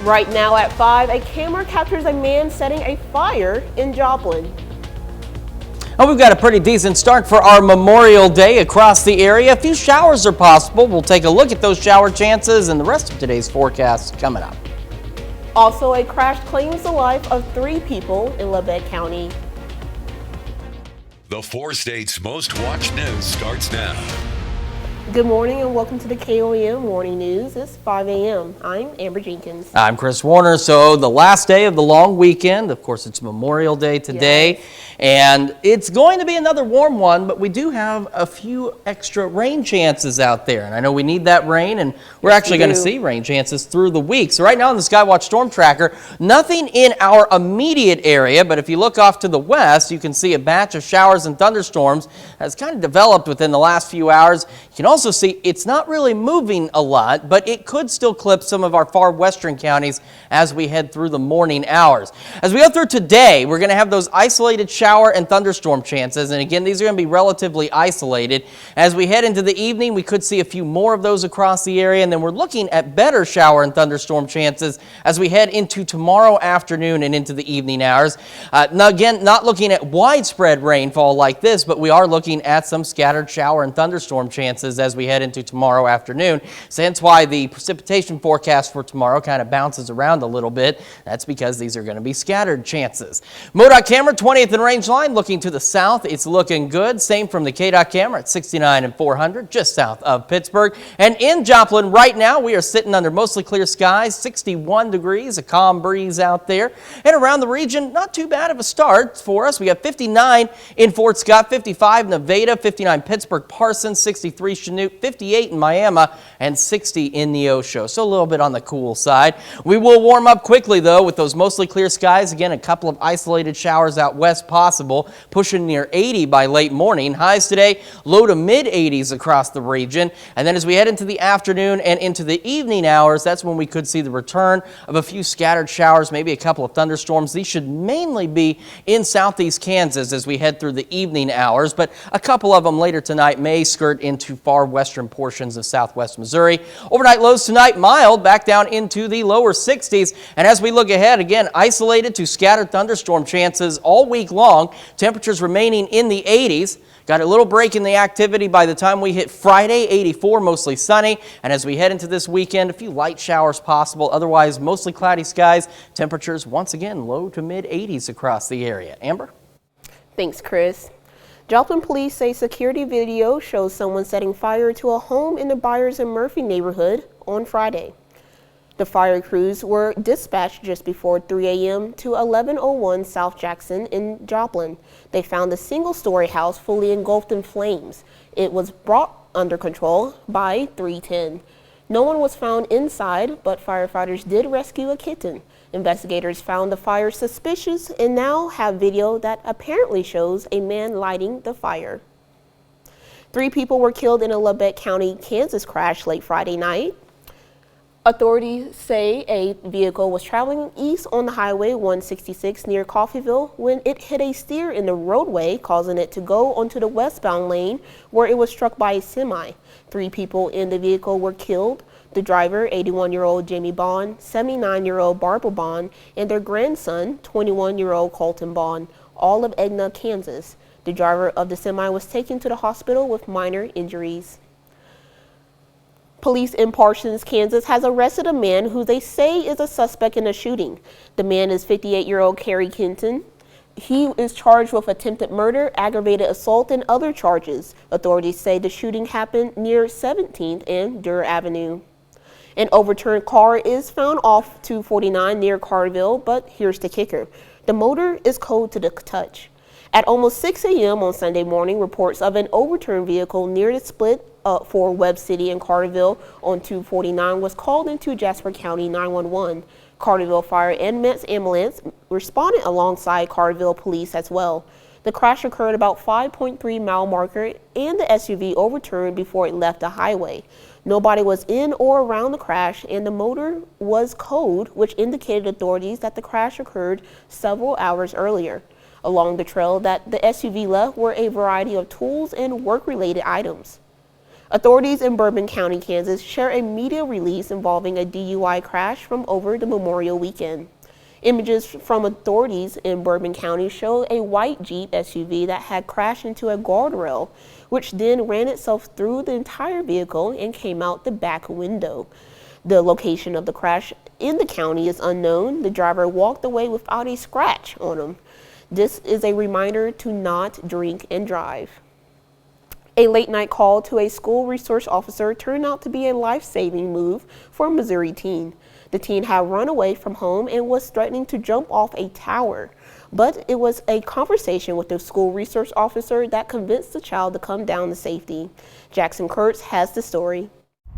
Right now at 5, a camera captures a man setting a fire in Joplin. And we've got a pretty decent start for our Memorial Day across the area. A few showers are possible. We'll take a look at those shower chances and the rest of today's forecast coming up. Also, a crash claims the life of 3 people in Labette County. The 4 states' most watched news starts now. Good morning and welcome to the KOAM Morning News. It's 5 a.m. I'm Amber Jenkins. I'm Chris Warner. So the last day of the long weekend, of course, it's Memorial Day today. Yes. And it's going to be another warm one, but we do have a few extra rain chances out there. And I know we need that rain, and we're actually going to see rain chances through the week. So right now on the Skywatch Storm Tracker, nothing in our immediate area, but if you look off to the west, you can see a batch of showers and thunderstorms has kind of developed within the last few hours. You can also see it's not really moving a lot, but it could still clip some of our far western counties as we head through the morning hours. As we go through today, we're going to have those isolated shower and thunderstorm chances, and again, these are going to be relatively isolated. As we head into the evening, we could see a few more of those across the area, and then we're looking at better shower and thunderstorm chances as we head into tomorrow afternoon and into the evening hours. Now again, not looking at widespread rainfall like this, but we are looking at some scattered shower and thunderstorm chances as we head into tomorrow afternoon. So hence why the precipitation forecast for tomorrow kind of bounces around a little bit. That's because these are going to be scattered chances. MoDOT camera 20th and range line looking to the south. It's looking good. Same from the KDOT camera at 69 and 400 just south of Pittsburgh. And in Joplin right now, we are sitting under mostly clear skies, 61 degrees, a calm breeze out there. And around the region, not too bad of a start for us. We got 59 in Fort Scott, 55 in Nevada, 59 Pittsburgh Parsons, 63 Chanute, 58 in Miami, and 60 in Neosho. So a little bit on the cool side. We will warm up quickly though with those mostly clear skies. Again, a couple of isolated showers out west possible, pushing near 80 by late morning. Highs today, low to mid 80s across the region. And then as we head into the afternoon and into the evening hours, that's when we could see the return of a few scattered showers, maybe a couple of thunderstorms. These should mainly be in southeast Kansas as we head through the evening hours, but a couple of them later tonight may skirt into far western portions of southwest Missouri. Overnight lows tonight mild, back down into the lower 60s. And as we look ahead, again, isolated to scattered thunderstorm chances all week long. Temperatures remaining in the 80s. Got a little break in the activity by the time we hit Friday, 84, mostly sunny. And as we head into this weekend, a few light showers possible. Otherwise, mostly cloudy skies. Temperatures once again low to mid 80s across the area. Amber? Thanks, Chris. Joplin police say security video shows someone setting fire to a home in the Byers and Murphy neighborhood on Friday. The fire crews were dispatched just before 3 a.m. to 1101 South Jackson in Joplin. They found a single-story house fully engulfed in flames. It was brought under control by 310. No one was found inside, but firefighters did rescue a kitten. Investigators found the fire suspicious and now have video that apparently shows a man lighting the fire. 3 people were killed in a Labette County, Kansas crash late Friday night. Authorities say a vehicle was traveling east on the Highway 166 near Coffeyville when it hit a steer in the roadway, causing it to go onto the westbound lane where it was struck by a semi. 3 people in the vehicle were killed. The driver, 81-year-old Jamie Bond, 79-year-old Barbara Bond, and their grandson, 21-year-old Colton Bond, all of Edna, Kansas. The driver of the semi was taken to the hospital with minor injuries. Police in Parsons, Kansas has arrested a man who they say is a suspect in a shooting. The man is 58-year-old Kerry Kenton. He is charged with attempted murder, aggravated assault, and other charges. Authorities say the shooting happened near 17th and Durr Avenue. An overturned car is found off 249 near Carterville, but here's the kicker. The motor is cold to the touch. At almost 6 a.m. on Sunday morning, reports of an overturned vehicle near the split for Webb City and Carterville on 249 was called into Jasper County 911. Carterville Fire and Mets Ambulance responded alongside Carterville Police as well. The crash occurred about 5.3 mile marker and the SUV overturned before it left the highway. Nobody was in or around the crash and the motor was cold, which indicated authorities that the crash occurred several hours earlier. Along the trail that the SUV left were a variety of tools and work-related items. Authorities in Bourbon County, Kansas, share a media release involving a DUI crash from over the Memorial weekend. Images from authorities in Bourbon County show a white Jeep SUV that had crashed into a guardrail, which then ran itself through the entire vehicle and came out the back window. The location of the crash in the county is unknown. The driver walked away without a scratch on him. This is a reminder to not drink and drive. A late-night call to a school resource officer turned out to be a life-saving move for a Missouri teen. The teen had run away from home and was threatening to jump off a tower. But it was a conversation with the school resource officer that convinced the child to come down to safety. Jackson Kurtz has the story.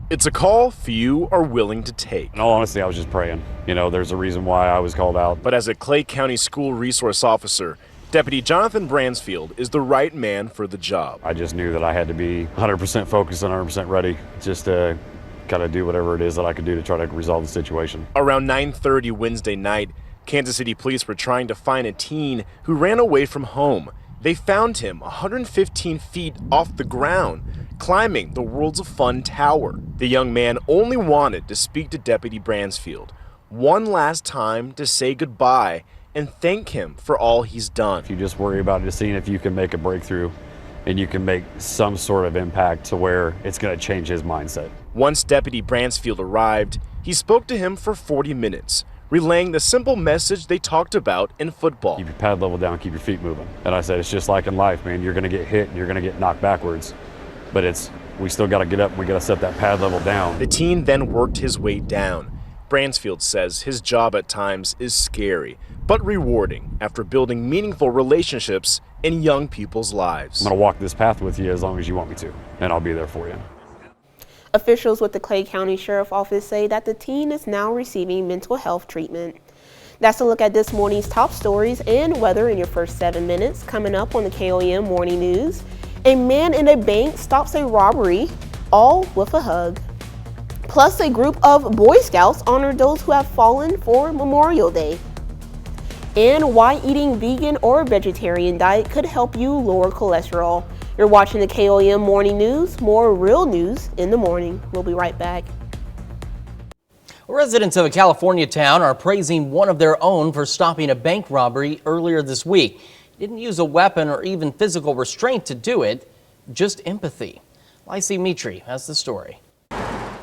It's a call few are willing to take. In all honesty, I was just praying. You know, there's a reason why I was called out. But as a Clay County school resource officer, Deputy Jonathan Bransfield is the right man for the job. I just knew that I had to be 100% focused and 100% ready just to kind of do whatever it is that I could do to try to resolve the situation. Around 9:30 Wednesday night, Kansas City police were trying to find a teen who ran away from home. They found him 115 feet off the ground, climbing the Worlds of Fun tower. The young man only wanted to speak to Deputy Bransfield one last time to say goodbye and thank him for all he's done. If you just worry about just seeing if you can make a breakthrough and you can make some sort of impact to where it's going to change his mindset. Once Deputy Bransfield arrived, he spoke to him for 40 minutes, relaying the simple message they talked about in football. Keep your pad level down, keep your feet moving. And I said, it's just like in life, man. You're going to get hit and you're going to get knocked backwards. But we still got to get up and we got to set that pad level down. The teen then worked his way down. Bransfield says his job at times is scary, but rewarding after building meaningful relationships in young people's lives. I'm going to walk this path with you as long as you want me to, and I'll be there for you. Officials with the Clay County Sheriff's Office say that the teen is now receiving mental health treatment. That's a look at this morning's top stories and weather in your first 7 minutes. Coming up on the KOAM Morning News, a man in a bank stops a robbery, all with a hug. Plus, a group of Boy Scouts honor those who have fallen for Memorial Day. And why eating vegan or vegetarian diet could help you lower cholesterol. You're watching the KOAM Morning News. More real news in the morning. We'll be right back. Residents of a California town are praising one of their own for stopping a bank robbery earlier this week. Didn't use a weapon or even physical restraint to do it, just empathy. Lacey Mitri has the story.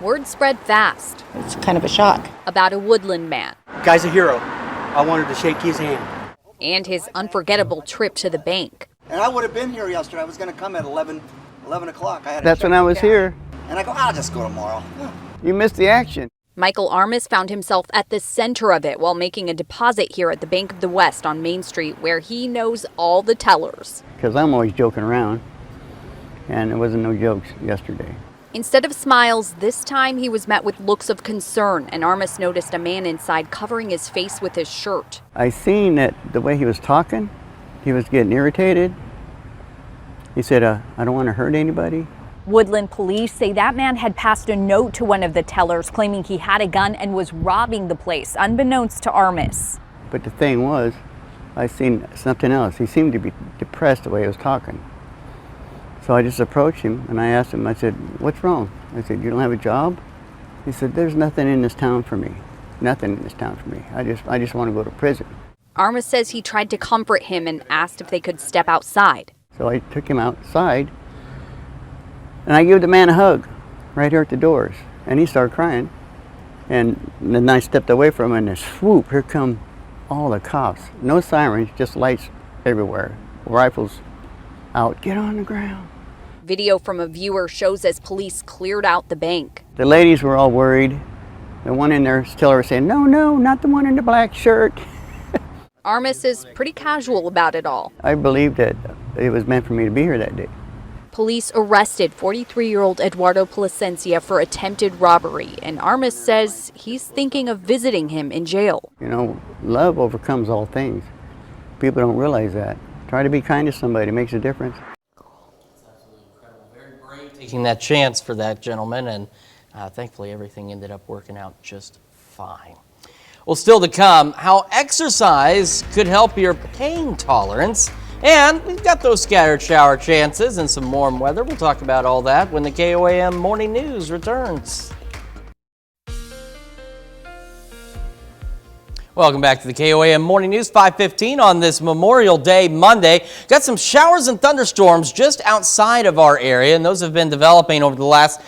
Word spread fast It's kind of a shock. about a Woodland man Guy's a hero. I wanted to shake his hand. and his unforgettable trip to the bank. And I would have been here yesterday. I was going to come at 11 o'clock. That's when I was here. And I go, I'll just go tomorrow. You missed the action. Michael Armis found himself at the center of it while making a deposit here at the Bank of the West on Main Street, where he knows all the tellers. Because I'm always joking around. And there wasn't no jokes yesterday. Instead of smiles, this time he was met with looks of concern, and Armis noticed a man inside covering his face with his shirt. I seen that the way he was talking, he was getting irritated. He said, I don't want to hurt anybody. Woodland police say that man had passed a note to one of the tellers claiming he had a gun and was robbing the place, unbeknownst to Armis. But the thing was, I seen something else. He seemed to be depressed the way he was talking. So I just approached him and I asked him, I said, what's wrong? I said, you don't have a job? He said, there's nothing in this town for me. Nothing in this town for me. I just want to go to prison. Armis says he tried to comfort him and asked if they could step outside. So I took him outside and I gave the man a hug right here at the doors. And he started crying. And then I stepped away from him and swoop, here come all the cops. No sirens, just lights everywhere. Rifles out, get on the ground. Video from a viewer shows as police cleared out the bank. The ladies were all worried. The one in there teller was saying, no, not the one in the black shirt. Armis is pretty casual about it all. I believed that it was meant for me to be here that day. Police arrested 43-year-old Eduardo Plasencia for attempted robbery, and Armis says he's thinking of visiting him in jail. You know, love overcomes all things. People don't realize that. Try to be kind to somebody, it makes a difference. That's absolutely incredible. Very brave taking that chance for that gentleman, and thankfully everything ended up working out just fine. Well, still to come, how exercise could help your pain tolerance. And we've got those scattered shower chances and some warm weather. We'll talk about all that when the KOAM Morning News returns. Welcome back to the KOAM Morning News, 5:15 on this Memorial Day Monday. Got some showers and thunderstorms just outside of our area, and those have been developing over the last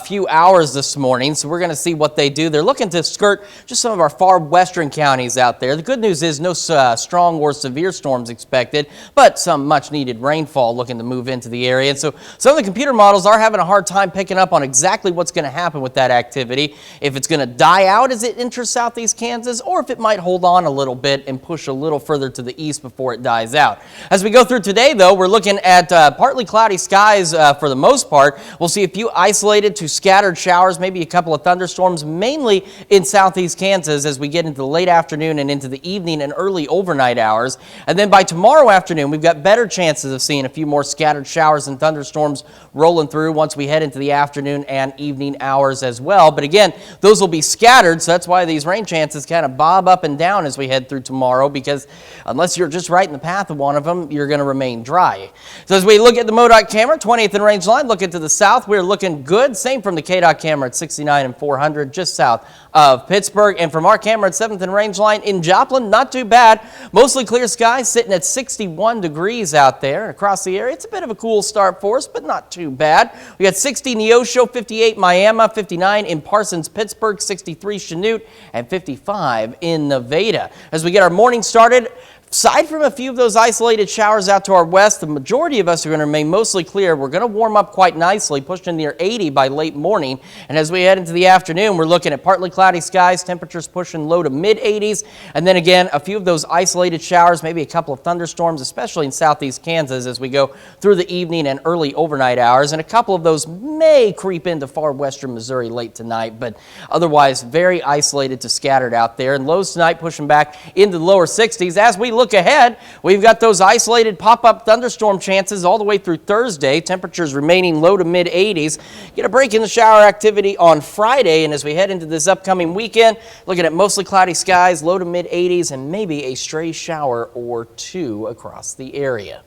few hours this morning, so we're going to see what they do. They're looking to skirt just some of our far western counties out there. The good news is no strong or severe storms expected, but some much-needed rainfall looking to move into the area. And so some of the computer models are having a hard time picking up on exactly what's going to happen with that activity, if it's going to die out as it enters southeast Kansas, or if it might hold on a little bit and push a little further to the east before it dies out. As we go through today, though, we're looking at partly cloudy skies for the most part. We'll see a few isolated to scattered showers, maybe a couple of thunderstorms, mainly in southeast Kansas as we get into the late afternoon and into the evening and early overnight hours. And then by tomorrow afternoon, we've got better chances of seeing a few more scattered showers and thunderstorms rolling through once we head into the afternoon and evening hours as well. But again, those will be scattered, so that's why these rain chances kind of bob up and down as we head through tomorrow, because unless you're just right in the path of one of them, you're going to remain dry. So as we look at the MoDOT camera, 20th and range line, looking to the south, we're looking good. Same from the KDOT camera at 69 and 400, just south of Pittsburgh. And from our camera at 7th and range line in Joplin, not too bad. Mostly clear skies, sitting at 61 degrees out there across the area. It's a bit of a cool start for us, but not too bad. We got 60 Neosho, 58 Miami, 59 in Parsons, Pittsburgh, 63 Chanute, and 55 in Nevada. As we get our morning started, aside from a few of those isolated showers out to our west, the majority of us are going to remain mostly clear. We're going to warm up quite nicely, pushing near 80 by late morning. And as we head into the afternoon, we're looking at partly cloudy skies, temperatures pushing low to mid 80s. And then again, a few of those isolated showers, maybe a couple of thunderstorms, especially in southeast Kansas as we go through the evening and early overnight hours. And a couple of those may creep into far western Missouri late tonight, but otherwise very isolated to scattered out there. And lows tonight pushing back into the lower 60s. As we look ahead, we've got those isolated pop-up thunderstorm chances all the way through Thursday. Temperatures remaining low to mid 80s. Get a break in the shower activity on Friday, and as we head into this upcoming weekend, looking at mostly cloudy skies, low to mid 80s, and maybe a stray shower or two across the area.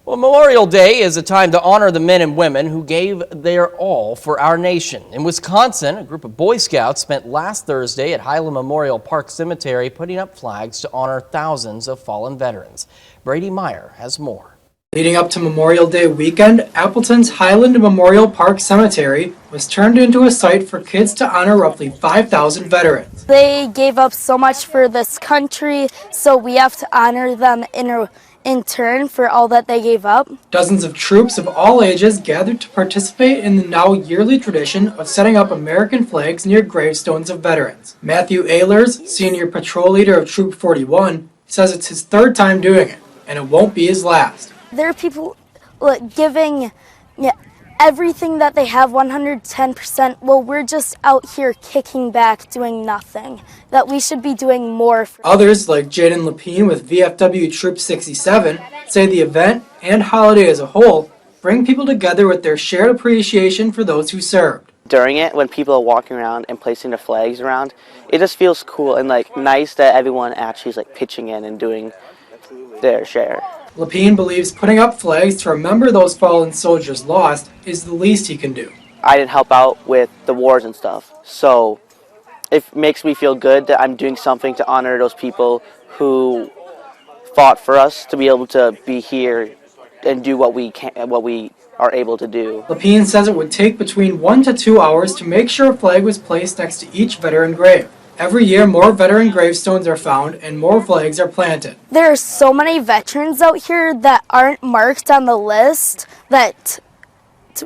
Well, Memorial Day is a time to honor the men and women who gave their all for our nation. In Wisconsin, a group of Boy Scouts spent last Thursday at Highland Memorial Park Cemetery putting up flags to honor thousands of fallen veterans. Brady Meyer has more. Leading up to Memorial Day weekend, Appleton's Highland Memorial Park Cemetery was turned into a site for kids to honor roughly 5,000 veterans. They gave up so much for this country, so we have to honor them in turn for all that they gave up. Dozens of troops of all ages gathered to participate in the now yearly tradition of setting up American flags near gravestones of veterans. Matthew Ehlers, senior patrol leader of Troop 41, says it's his third time doing it, and it won't be his last. There are people giving everything that they have, 110%. Well, we're just out here kicking back, doing nothing. That we should be doing more. Others, like Jaden Lapine with VFW Troop 67, say the event and holiday as a whole bring people together with their shared appreciation for those who served. During it, when people are walking around and placing the flags around, it just feels cool and nice that everyone actually is pitching in and doing their share. Lapine believes putting up flags to remember those fallen soldiers lost is the least he can do. I didn't help out with the wars and stuff, so it makes me feel good that I'm doing something to honor those people who fought for us to be able to be here and do what we are able to do. Lapine says it would take between 1 to 2 hours to make sure a flag was placed next to each veteran grave. Every year, more veteran gravestones are found and more flags are planted. There are so many veterans out here that aren't marked on the list that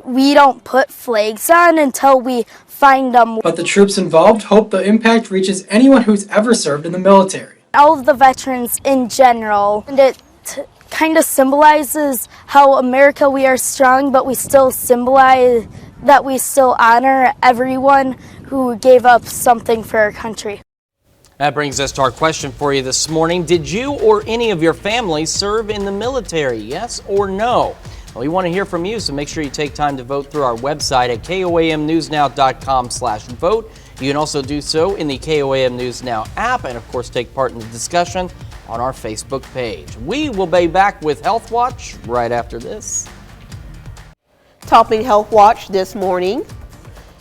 we don't put flags on until we find them. But the troops involved hope the impact reaches anyone who's ever served in the military. All of the veterans in general, and it kind of symbolizes how America, we are strong, but we still symbolize that we still honor everyone who gave up something for our country. That brings us to our question for you this morning. Did you or any of your family serve in the military? Yes or no? Well, we want to hear from you, so make sure you take time to vote through our website at koamnewsnow.com/vote. You can also do so in the KOAM News Now app and, of course, take part in the discussion on our Facebook page. We will be back with Health Watch right after this. Topping Health Watch this morning.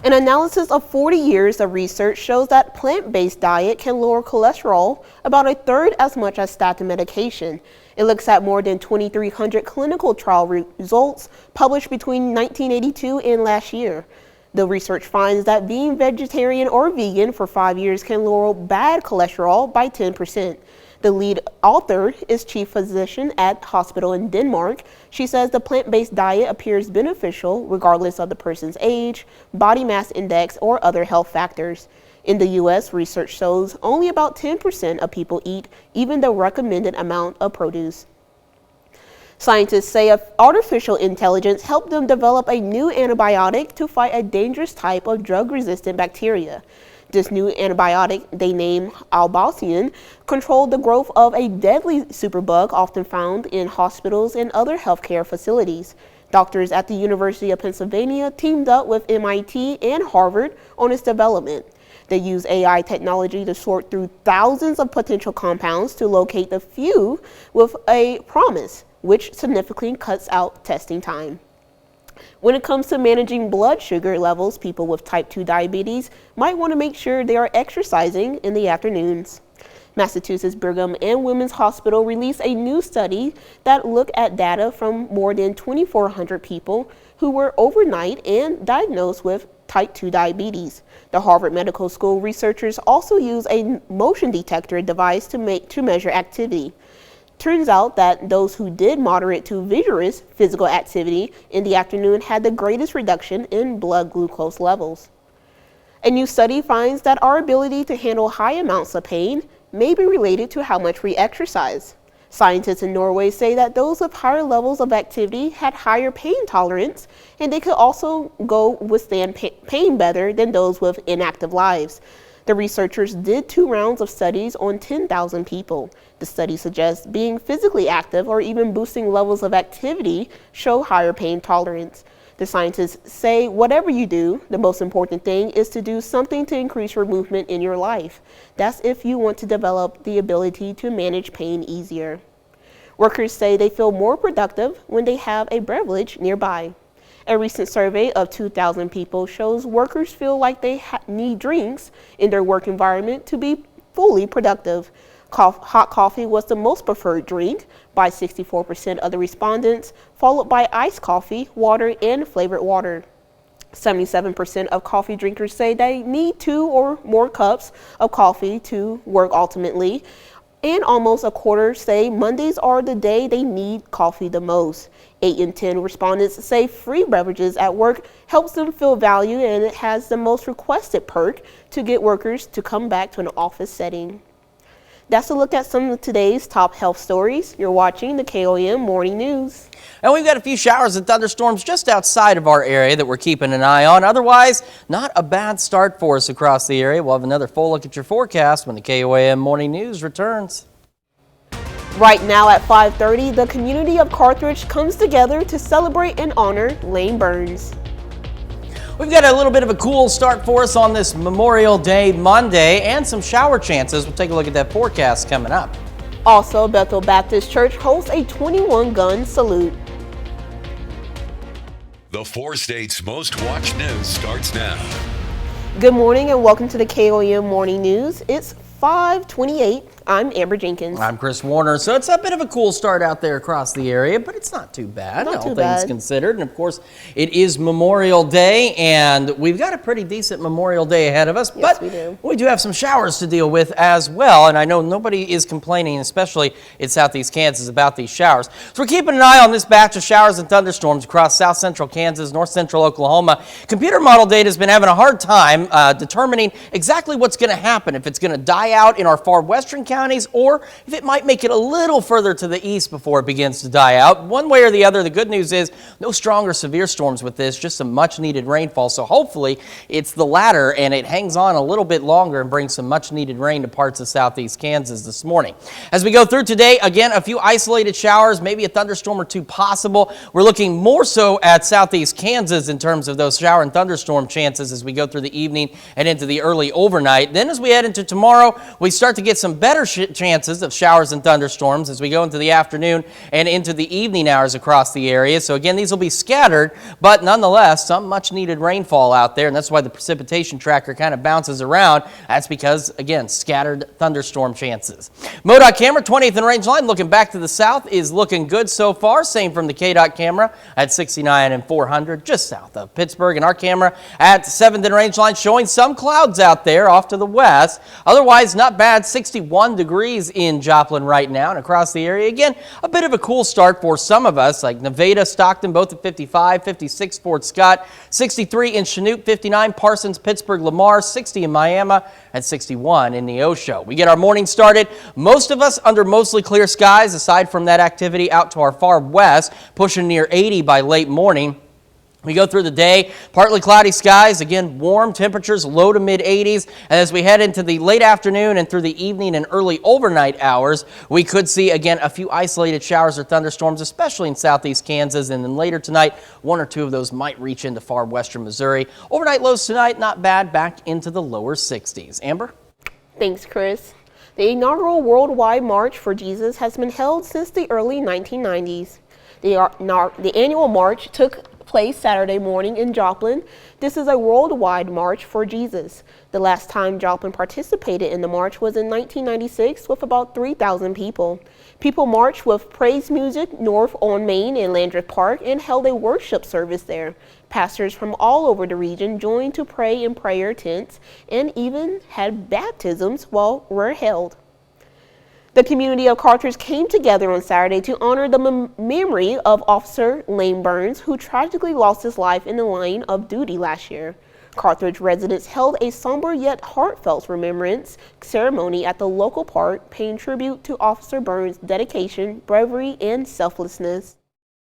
An analysis of 40 years of research shows that plant-based diet can lower cholesterol about a third as much as statin medication. It looks at more than 2,300 clinical trial results published between 1982 and last year. The research finds that being vegetarian or vegan for 5 years can lower bad cholesterol by 10%. The lead author is chief physician at hospital in Denmark. She says the plant-based diet appears beneficial regardless of the person's age, body mass index, or other health factors. In the U.S., research shows only about 10% of people eat even the recommended amount of produce. Scientists say artificial intelligence helped them develop a new antibiotic to fight a dangerous type of drug-resistant bacteria. This new antibiotic, they name Albalcian, controlled the growth of a deadly superbug often found in hospitals and other healthcare facilities. Doctors at the University of Pennsylvania teamed up with MIT and Harvard on its development. They use AI technology to sort through thousands of potential compounds to locate the few with a promise, which significantly cuts out testing time. When it comes to managing blood sugar levels, people with type 2 diabetes might want to make sure they are exercising in the afternoons. Massachusetts Brigham and Women's Hospital released a new study that looked at data from more than 2,400 people who were overnight and diagnosed with type 2 diabetes. The Harvard Medical School researchers also use a motion detector device to measure activity. Turns out that those who did moderate to vigorous physical activity in the afternoon had the greatest reduction in blood glucose levels. A new study finds that our ability to handle high amounts of pain may be related to how much we exercise. Scientists in Norway say that those with higher levels of activity had higher pain tolerance, and they could also withstand pain better than those with inactive lives. The researchers did 2 rounds of studies on 10,000 people. The study suggests being physically active or even boosting levels of activity show higher pain tolerance. The scientists say whatever you do, the most important thing is to do something to increase your movement in your life. That's if you want to develop the ability to manage pain easier. Workers say they feel more productive when they have a beverage nearby. A recent survey of 2,000 people shows workers feel like they need drinks in their work environment to be fully productive. Hot coffee was the most preferred drink by 64% of the respondents, followed by iced coffee, water, and flavored water. 77% of coffee drinkers say they need 2 or more cups of coffee to work ultimately, and almost a quarter say Mondays are the day they need coffee the most. 8 in 10 respondents say free beverages at work helps them feel valued, and it has the most requested perk to get workers to come back to an office setting. That's a look at some of today's top health stories. You're watching the KOAM Morning News. And we've got a few showers and thunderstorms just outside of our area that we're keeping an eye on. Otherwise, not a bad start for us across the area. We'll have another full look at your forecast when the KOAM Morning News returns. Right now at 5:30, the community of Carthage comes together to celebrate and honor Lane Burns. We've got a little bit of a cool start for us on this Memorial Day Monday and some shower chances. We'll take a look at that forecast coming up. Also, Bethel Baptist Church hosts a 21-gun salute. The 4 states' most watched news starts now. Good morning and welcome to the KOAM Morning News. It's 5:28. I'm Amber Jenkins. I'm Chris Warner. So it's a bit of a cool start out there across the area, but it's not too bad, all things considered. And of course, it is Memorial Day, and we've got a pretty decent Memorial Day ahead of us. Yes, but we do have some showers to deal with as well. And I know nobody is complaining, especially in southeast Kansas, about these showers. So we're keeping an eye on this batch of showers and thunderstorms across south central Kansas, north central Oklahoma. Computer model data has been having a hard time determining exactly what's going to happen, if it's going to die out in our far western counties, or if it might make it a little further to the east before it begins to die out. One way or the other, the good news is no strong or severe storms with this, just some much needed rainfall. So hopefully it's the latter and it hangs on a little bit longer and brings some much needed rain to parts of southeast Kansas this morning. As we go through today, again, a few isolated showers, maybe a thunderstorm or two possible. We're looking more so at southeast Kansas in terms of those shower and thunderstorm chances as we go through the evening. evening and into the early overnight. Then as we head into tomorrow, we start to get some better chances of showers and thunderstorms as we go into the afternoon and into the evening hours across the area. So again, these will be scattered, but nonetheless, some much needed rainfall out there, and that's why the precipitation tracker kind of bounces around. That's because, again, scattered thunderstorm chances. MoDOT camera, 20th and range line, looking back to the south, is looking good so far. Same from the KDOT camera at 69 and 400, just south of Pittsburgh. And our camera at 7th and range line showing some clouds out there off to the west. Otherwise, not bad. 61 degrees in Joplin right now and across the area. Again, a bit of a cool start for some of us, like Nevada, Stockton, both at 55, 56 Fort Scott, 63 in Chanute, 59 Parsons, Pittsburgh, Lamar, 60 in Miami, and 61 in Neosho. We get our morning started, most of us under mostly clear skies, aside from that activity out to our far west, pushing near 80 by late morning. We go through the day, partly cloudy skies, again, warm temperatures, low to mid 80s. And as we head into the late afternoon and through the evening and early overnight hours, we could see, again, a few isolated showers or thunderstorms, especially in southeast Kansas. And then later tonight, one or two of those might reach into far western Missouri. Overnight lows tonight, not bad, back into the lower 60s. Amber? Thanks, Chris. The inaugural Worldwide March for Jesus has been held since the early 1990s. The annual march took place Saturday morning in Joplin. This is a worldwide march for Jesus. The last time Joplin participated in the march was in 1996 with about 3,000 people. People marched with praise music north on Main and Landreth Park and held a worship service there. Pastors from all over the region joined to pray in prayer tents and even had baptisms while were held. The community of Carthage came together on Saturday to honor the memory of Officer Lane Burns, who tragically lost his life in the line of duty last year. Carthage residents held a somber yet heartfelt remembrance ceremony at the local park, paying tribute to Officer Burns' dedication, bravery, and selflessness.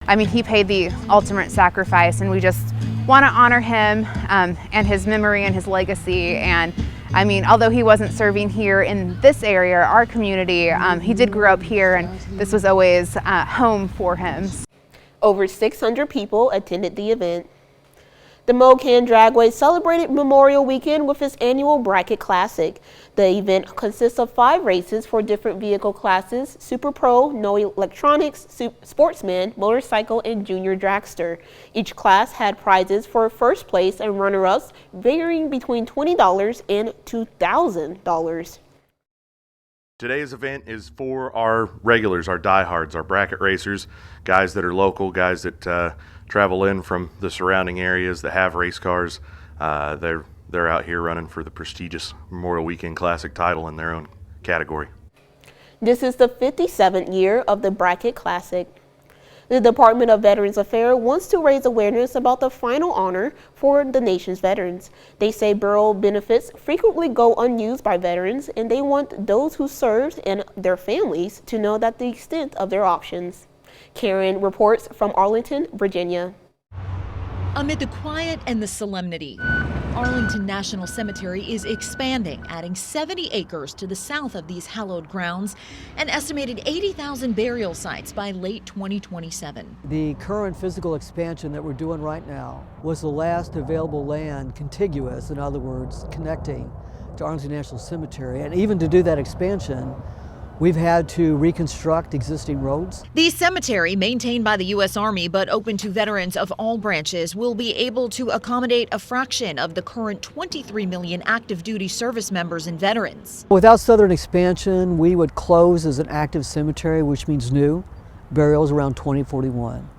I mean, he paid the ultimate sacrifice, and we just want to honor him and his memory and his legacy. And I mean, although he wasn't serving here in this area, our community, he did grow up here, and this was always home for him. Over 600 people attended the event. The Mocan Dragway celebrated Memorial Weekend with its annual Bracket Classic. The event consists of 5 races for different vehicle classes: Super Pro, No Electronics, Sportsman, Motorcycle, and Junior Dragster. Each class had prizes for first place and runner-ups varying between $20 and $2,000. Today's event is for our regulars, our diehards, our bracket racers, guys that are local, guys that travel in from the surrounding areas that have race cars. They're out here running for the prestigious Memorial Weekend Classic title in their own category. This is the 57th year of the Bracket Classic. The Department of Veterans Affairs wants to raise awareness about the final honor for the nation's veterans. They say burial benefits frequently go unused by veterans, and they want those who served and their families to know that the extent of their options. Karen reports from Arlington, Virginia. Amid the quiet and the solemnity, Arlington National Cemetery is expanding, adding 70 acres to the south of these hallowed grounds, an estimated 80,000 burial sites by late 2027. The current physical expansion that we're doing right now was the last available land contiguous, in other words, connecting to Arlington National Cemetery. And even to do that expansion, we've had to reconstruct existing roads. The cemetery, maintained by the U.S. Army but open to veterans of all branches, will be able to accommodate a fraction of the current 23 million active duty service members and veterans. Without southern expansion, we would close as an active cemetery, which means new burials around 2041.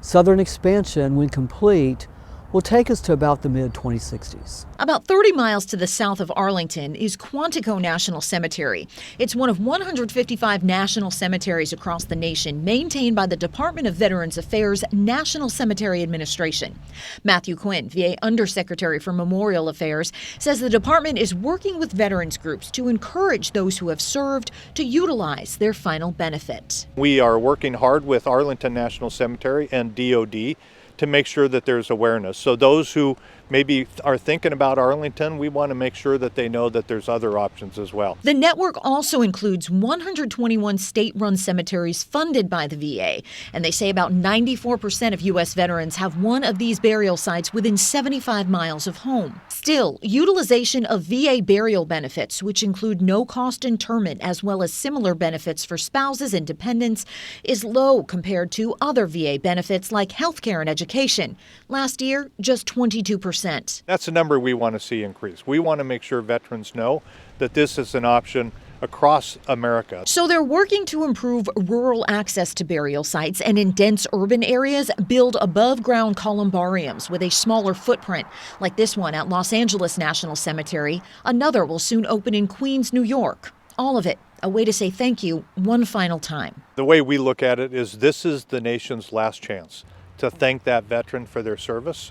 Southern expansion, when complete, will take us to about the mid-2060s. About 30 miles to the south of Arlington is Quantico National Cemetery. It's one of 155 national cemeteries across the nation, maintained by the Department of Veterans Affairs National Cemetery Administration. Matthew Quinn, VA Undersecretary for Memorial Affairs, says the department is working with veterans groups to encourage those who have served to utilize their final benefit. We are working hard with Arlington National Cemetery and DOD to make sure that there's awareness. So those who maybe are thinking about Arlington, we want to make sure that they know that there's other options as well. The network also includes 121 state-run cemeteries funded by the VA, and they say about 94% of U.S. veterans have one of these burial sites within 75 miles of home. Still, utilization of VA burial benefits, which include no-cost interment as well as similar benefits for spouses and dependents, is low compared to other VA benefits like health care and education. Last year, just 22%. That's a number we want to see increase. We want to make sure veterans know that this is an option across America. So they're working to improve rural access to burial sites and in dense urban areas build above-ground columbariums with a smaller footprint, like this one at Los Angeles National Cemetery. Another will soon open in Queens, New York. All of it a way to say thank you one final time. The way we look at it is this is the nation's last chance to thank that veteran for their service.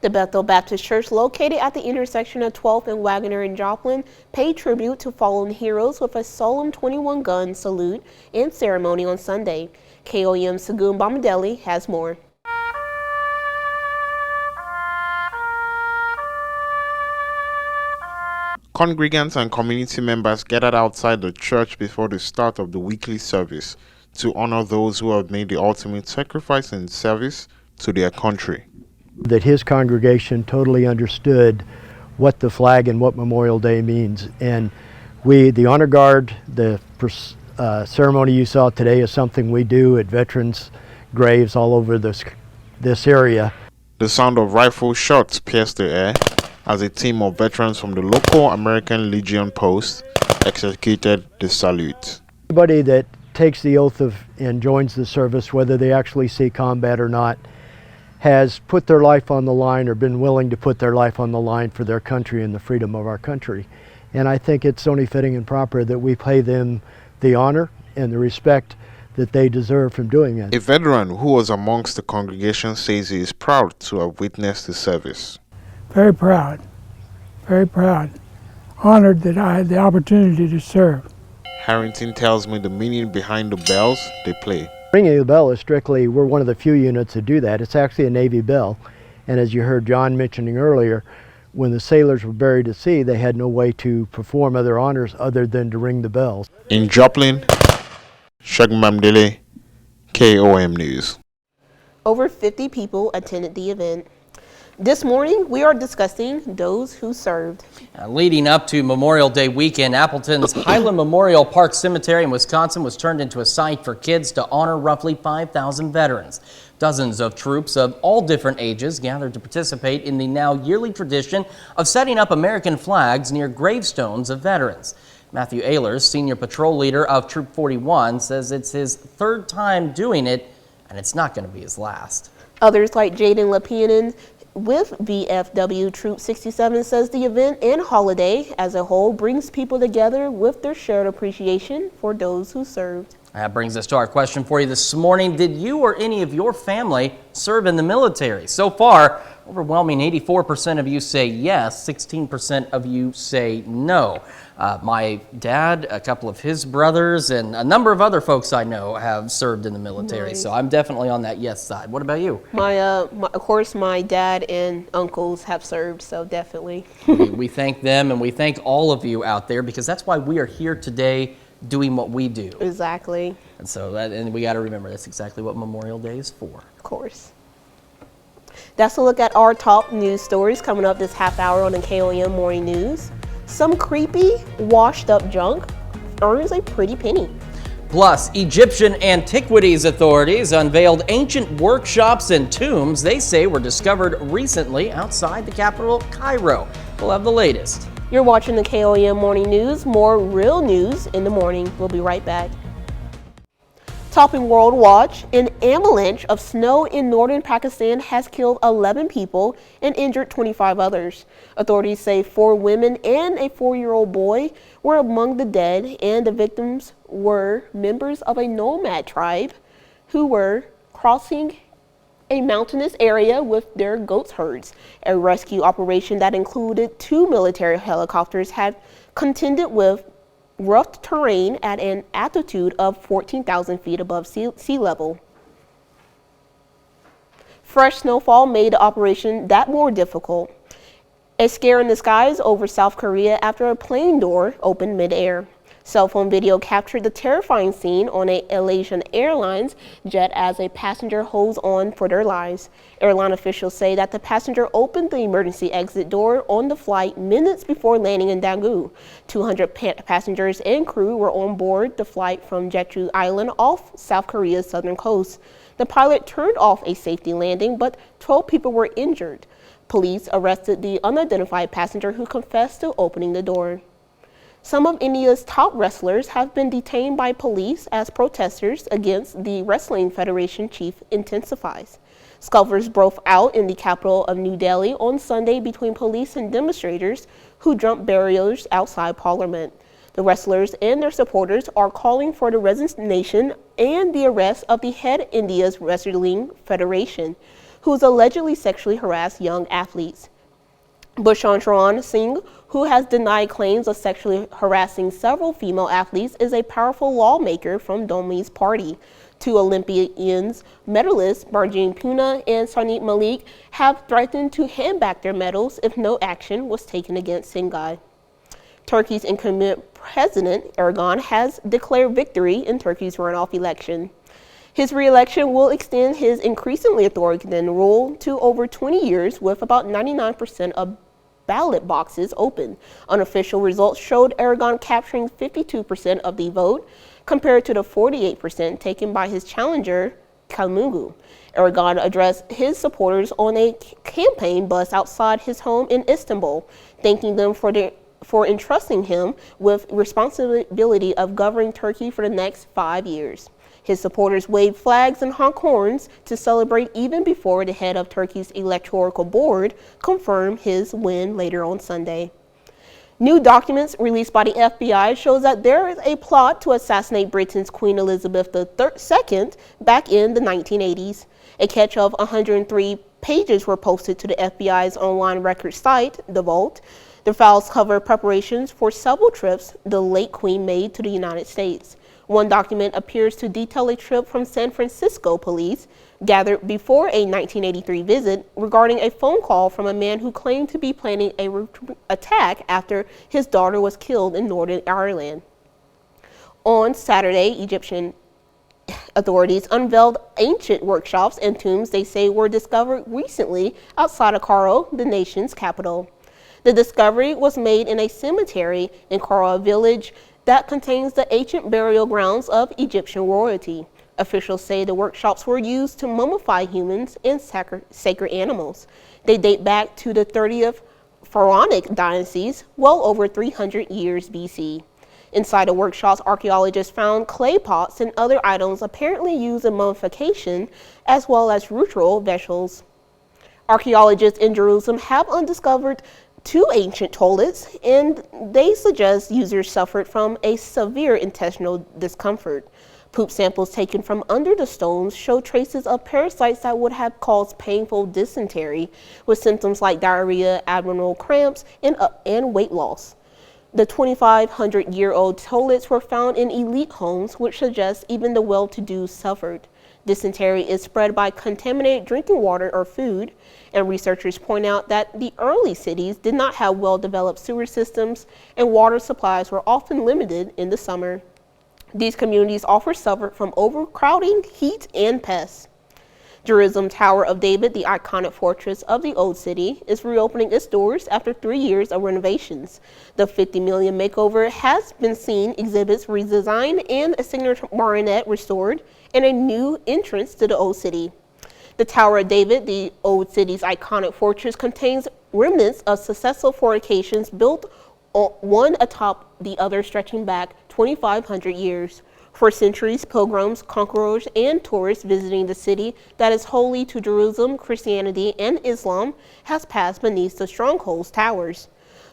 The Bethel Baptist Church, located at the intersection of 12th and Wagoner in Joplin, paid tribute to fallen heroes with a solemn 21-gun salute and ceremony on Sunday. KOAM Sagoon Bomadelli has more. Congregants and community members gathered outside the church before the start of the weekly service to honor those who have made the ultimate sacrifice in service to their country. That his congregation totally understood what the flag and what Memorial Day means. And we, the Honor Guard, the ceremony you saw today is something we do at veterans' graves all over this area. The sound of rifle shots pierced the air as a team of veterans from the local American Legion post executed the salute. Anybody that takes the oath and joins the service, whether they actually see combat or not, has put their life on the line or been willing to put their life on the line for their country and the freedom of our country. And I think it's only fitting and proper that we pay them the honor and the respect that they deserve from doing it. A veteran who was amongst the congregation says he is proud to have witnessed the service. Very proud, honored that I had the opportunity to serve. Harrington tells me the meaning behind the bells they play. Ringing the bell is strictly, we're one of the few units that do that. It's actually a Navy bell. And as you heard John mentioning earlier, when the sailors were buried at sea, they had no way to perform other honors other than to ring the bells. In Joplin, Sagoon Bomadelli, KOAM News. Over 50 people attended the event. This morning, we are discussing those who served. Leading up to Memorial Day weekend, Appleton's Highland Memorial Park Cemetery in Wisconsin was turned into a site for kids to honor roughly 5,000 veterans. Dozens of troops of all different ages gathered to participate in the now yearly tradition of setting up American flags near gravestones of veterans. Matthew Ehlers, senior patrol leader of Troop 41, says it's his third time doing it, and it's not going to be his last. Others like Jaden Lapienin with VFW Troop 67 says the event and holiday as a whole brings people together with their shared appreciation for those who served. That brings us to our question for you this morning. Did you or any of your family serve in the military? So far, overwhelming 84% of you say yes, 16% of you say no. My dad, a couple of his brothers, and a number of other folks I know have served in the military. Nice. So I'm definitely on that yes side. What about you? Of course, my dad and uncles have served, so definitely. We thank them, and we thank all of you out there, because that's why we are here today doing what we do. Exactly. And so and we got to remember that's exactly what Memorial Day is for. Of course. That's a look at our top news stories coming up this half hour on the KOAM Morning News. Some creepy, washed up junk earns a pretty penny. Plus, Egyptian antiquities authorities unveiled ancient workshops and tombs they say were discovered recently outside the capital, Cairo. We'll have the latest. You're watching the KOAM Morning News. More real news in the morning. We'll be right back. Topping World Watch, an avalanche of snow in northern Pakistan has killed 11 people and injured 25 others. Authorities say 4 women and a 4-year-old boy were among the dead, and the victims were members of a nomad tribe who were crossing a mountainous area with their goat herds. A rescue operation that included 2 military helicopters had contended with rough terrain at an altitude of 14,000 feet above sea level. Fresh snowfall made the operation that more difficult. A scare in the skies over South Korea after a plane door opened mid-air. Cell phone video captured the terrifying scene on a Malaysian Airlines jet as a passenger holds on for their lives. Airline officials say that the passenger opened the emergency exit door on the flight minutes before landing in Daegu. 200 passengers and crew were on board the flight from Jeju Island off South Korea's southern coast. The pilot turned off a safety landing, but 12 people were injured. Police arrested the unidentified passenger who confessed to opening the door. Some of India's top wrestlers have been detained by police as protesters against the Wrestling Federation chief intensifies. Scuffles broke out in the capital of New Delhi on Sunday between police and demonstrators who jumped barriers outside Parliament. The wrestlers and their supporters are calling for the resignation and the arrest of the head of India's Wrestling Federation, who's allegedly sexually harassed young athletes. Bhushan Singh, who has denied claims of sexually harassing several female athletes, is a powerful lawmaker from Domi's party. Two Olympians medalists, Marjane Puna and Sanit Malik, have threatened to hand back their medals if no action was taken against Singai. Turkey's incumbent president, Erdogan, has declared victory in Turkey's runoff election. His re-election will extend his increasingly authoritarian rule to over 20 years, with about 99% of ballot boxes open. Unofficial results showed Erdogan capturing 52% of the vote, compared to the 48% taken by his challenger, Kılıçdaroğlu. Erdogan addressed his supporters on a campaign bus outside his home in Istanbul, thanking them for entrusting him with responsibility of governing Turkey for the next 5 years. His supporters waved flags and honked horns to celebrate even before the head of Turkey's electoral board confirmed his win later on Sunday. New documents released by the FBI shows that there is a plot to assassinate Britain's Queen Elizabeth II back in the 1980s. A catch of 103 pages were posted to the FBI's online record site, The Vault. The files cover preparations for several trips the late Queen made to the United States. One document appears to detail a trip from San Francisco police gathered before a 1983 visit regarding a phone call from a man who claimed to be planning an attack after his daughter was killed in Northern Ireland. On Saturday, Egyptian authorities unveiled ancient workshops and tombs they say were discovered recently outside of Cairo, the nation's capital. The discovery was made in a cemetery in Cairo village that contains the ancient burial grounds of Egyptian royalty. Officials say the workshops were used to mummify humans and sacred animals. They date back to the 30th pharaonic dynasties, well over 300 years BC. Inside the workshops, archaeologists found clay pots and other items apparently used in mummification, as well as ritual vessels. Archaeologists in Jerusalem have undiscovered two ancient toilets, and they suggest users suffered from a severe intestinal discomfort. Poop samples taken from under the stones show traces of parasites that would have caused painful dysentery, with symptoms like diarrhea, abdominal cramps, and weight loss. The 2,500-year-old toilets were found in elite homes, which suggests even the well-to-do suffered. Dysentery is spread by contaminated drinking water or food, and researchers point out that the early cities did not have well-developed sewer systems, and water supplies were often limited in the summer. These communities also suffered from overcrowding, heat, and pests. Jerusalem's Tower of David, the iconic fortress of the Old City, is reopening its doors after 3 years of renovations. The $50 million makeover has been seen exhibits redesigned and a signature marionette restored, and a new entrance to the Old City. The Tower of David, the Old City's iconic fortress, contains remnants of successful fortifications built one atop the other, stretching back 2,500 years. For centuries, pilgrims, conquerors, and tourists visiting the city that is holy to Jerusalem, Christianity, and Islam has passed beneath the stronghold's towers.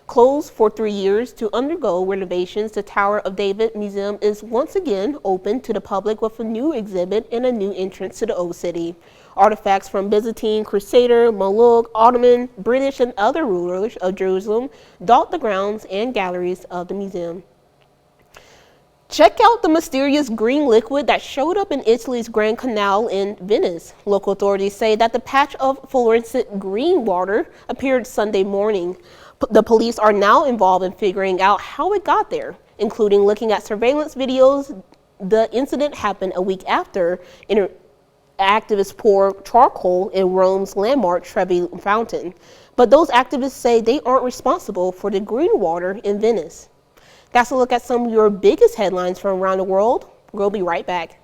Closed for 3 years to undergo renovations, the Tower of David Museum is once again open to the public with a new exhibit and a new entrance to the Old City. Artifacts from Byzantine, Crusader, Mamluk, Ottoman, British, and other rulers of Jerusalem dot the grounds and galleries of the museum. Check out the mysterious green liquid that showed up in Italy's Grand Canal in Venice. Local authorities say that the patch of fluorescent green water appeared Sunday morning. The police are now involved in figuring out how it got there, including looking at surveillance videos. The incident happened a week after activists poured charcoal in Rome's landmark Trevi Fountain. But those activists say they aren't responsible for the green water in Venice. That's a look at some of your biggest headlines from around the world. We'll be right back.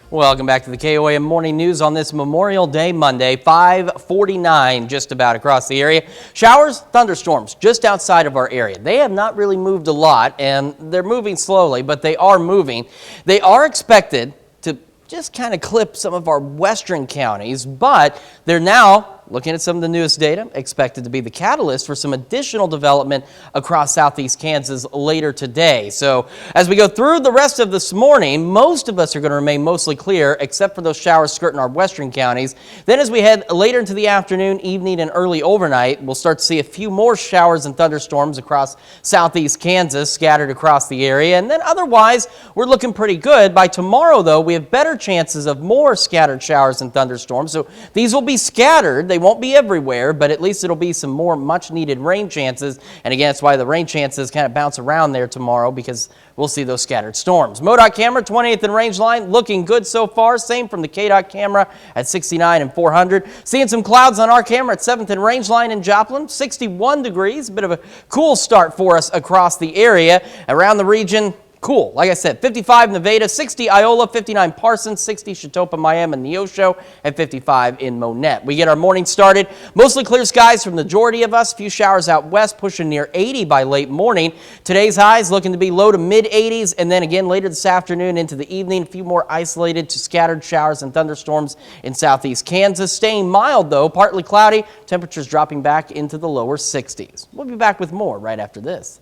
Welcome back to the KOAM Morning News on this Memorial Day Monday, 5:49 just about across the area. Showers, thunderstorms just outside of our area. They have not really moved a lot, and they're moving slowly, but they are moving. They are expected to just kind of clip some of our western counties, but they're now, looking at some of the newest data, expected to be the catalyst for some additional development across southeast Kansas later today. So as we go through the rest of this morning, most of us are going to remain mostly clear, except for those showers skirting our western counties. Then as we head later into the afternoon, evening, and early overnight, we'll start to see a few more showers and thunderstorms across southeast Kansas, scattered across the area. And then otherwise, we're looking pretty good. By tomorrow, though, we have better chances of more scattered showers and thunderstorms. So these will be scattered. They won't be everywhere, but at least it'll be some more much needed rain chances. And again, that's why the rain chances kind of bounce around there tomorrow, because we'll see those scattered storms. MoDOT camera, 28th and Range Line, looking good so far. Same from the KDOT camera at 69 and 400. Seeing some clouds on our camera at 7th and Range Line in Joplin, 61 degrees. A bit of a cool start for us across the area. Around the region, cool. Like I said, 55 Nevada, 60 Iola, 59 Parsons, 60 Chautauqua, Miami, and Neosho, and 55 in Monette. We get our morning started. Mostly clear skies for the majority of us. A few showers out west, pushing near 80 by late morning. Today's highs looking to be low to mid 80s, and then again later this afternoon into the evening, a few more isolated to scattered showers and thunderstorms in southeast Kansas. Staying mild though, partly cloudy. Temperatures dropping back into the lower 60s. We'll be back with more right after this.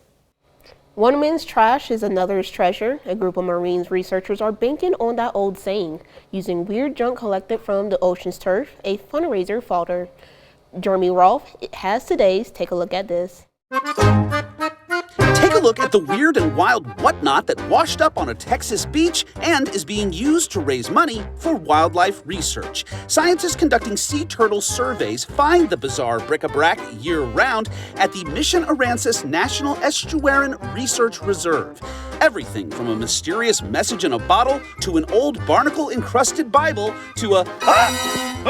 One man's trash is another's treasure. A group of Marines researchers are banking on that old saying, using weird junk collected from the ocean's turf, a fundraiser falter. Jeremy Rolfe has today's Take a Look at This. Take a look at the weird and wild whatnot that washed up on a Texas beach and is being used to raise money for wildlife research. Scientists conducting sea turtle surveys find the bizarre bric-a-brac year-round at the Mission Aransas National Estuarine Research Reserve. Everything from a mysterious message in a bottle to an old barnacle-encrusted Bible to a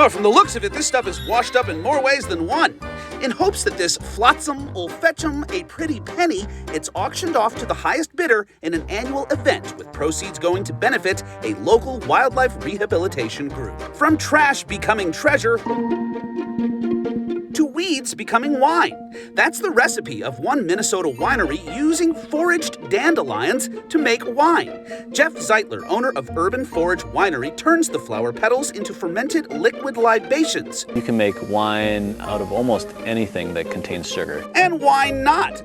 from the looks of it, this stuff is washed up in more ways than one. In hopes that this flotsam will fetch 'em a pretty penny, it's auctioned off to the highest bidder in an annual event, with proceeds going to benefit a local wildlife rehabilitation group. From trash becoming treasure to weeds becoming wine. That's the recipe of one Minnesota winery using foraged dandelions to make wine. Jeff Zeitler, owner of Urban Forage Winery, turns the flower petals into fermented liquid libations. You can make wine out of almost anything that contains sugar. And why not?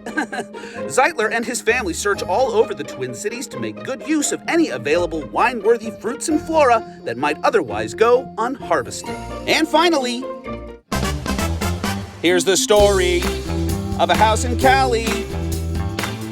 Zeitler and his family search all over the Twin Cities to make good use of any available wine-worthy fruits and flora that might otherwise go unharvested. And finally, here's the story of a house in Cali,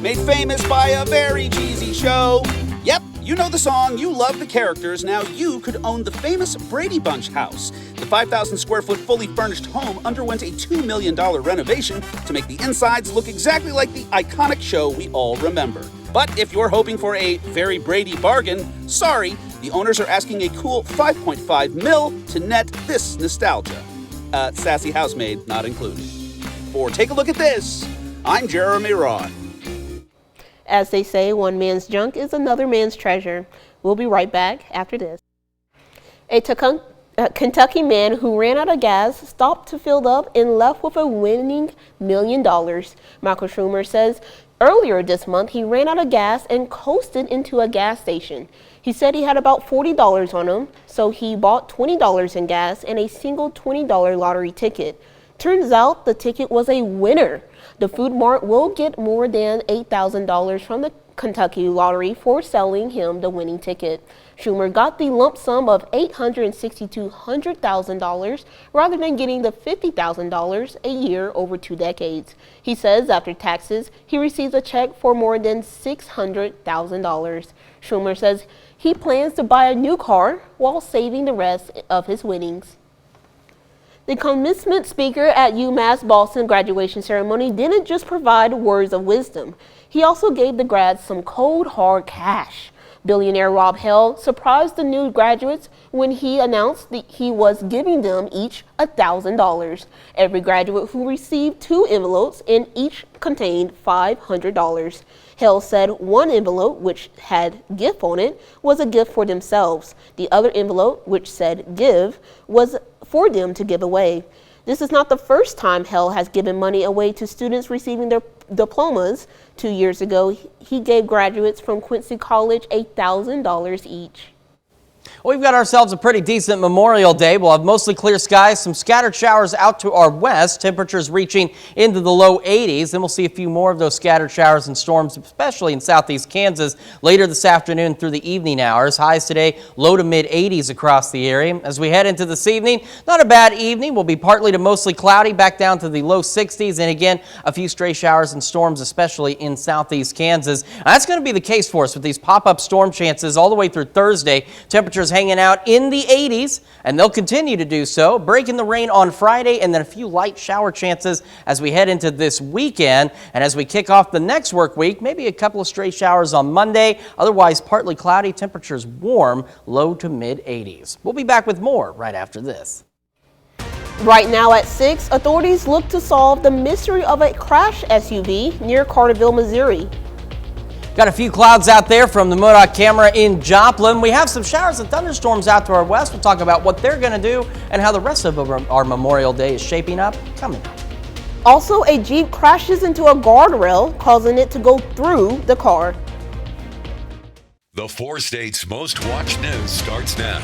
made famous by a very cheesy show. Yep, you know the song, you love the characters, now you could own the famous Brady Bunch house. The 5,000 square foot fully furnished home underwent a $2 million renovation to make the insides look exactly like the iconic show we all remember. But if you're hoping for a very Brady bargain, sorry, the owners are asking a cool $5.5 million to net this nostalgia. Sassy housemaid not included. For Take a Look at This, I'm Jeremy Roth. As they say, one man's junk is another man's treasure. We'll be right back after this. A Kentucky man who ran out of gas stopped to fill up and left with a winning $1 million. Michael Schumer says earlier this month he ran out of gas and coasted into a gas station. He said he had about $40 on him, so he bought $20 in gas and a single $20 lottery ticket. Turns out the ticket was a winner. The Food Mart will get more than $8,000 from the Kentucky Lottery for selling him the winning ticket. Schumer got the lump sum of $862,000 rather than getting the $50,000 a year over 2 decades. He says after taxes, he receives a check for more than $600,000. Schumer says he plans to buy a new car while saving the rest of his winnings. The commencement speaker at UMass Boston graduation ceremony didn't just provide words of wisdom. He also gave the grads some cold, hard cash. Billionaire Rob Hale surprised the new graduates when he announced that he was giving them each $1,000. Every graduate who received 2 envelopes and each contained $500. Hale said one envelope, which had gift on it, was a gift for themselves. The other envelope, which said give, was for them to give away. This is not the first time Hale has given money away to students receiving their diplomas. 2 years ago, he gave graduates from Quincy College $1,000 each. We've got ourselves a pretty decent Memorial Day. We'll have mostly clear skies, some scattered showers out to our west, temperatures reaching into the low 80s. Then we'll see a few more of those scattered showers and storms, especially in southeast Kansas, later this afternoon through the evening hours. Highs today, low to mid 80s across the area. As we head into this evening, not a bad evening. We'll be partly to mostly cloudy, back down to the low 60s. And again, a few stray showers and storms, especially in southeast Kansas. That's going to be the case for us with these pop-up storm chances all the way through Thursday. Temperatures hanging out in the 80s, and they'll continue to do so. Breaking the rain on Friday, and then a few light shower chances as we head into this weekend. And as we kick off the next work week, maybe a couple of stray showers on Monday. Otherwise, partly cloudy, temperatures warm, low to mid 80s. We'll be back with more right after this. Right now at 6, authorities look to solve the mystery of a crashed SUV near Carterville, Missouri. Got a few clouds out there from the MoDOT camera in Joplin. We have some showers and thunderstorms out to our west. We'll talk about what they're going to do and how the rest of our Memorial Day is shaping up coming up. Also, a Jeep crashes into a guardrail, causing it to go through the car. The 4 states' most watched news starts now.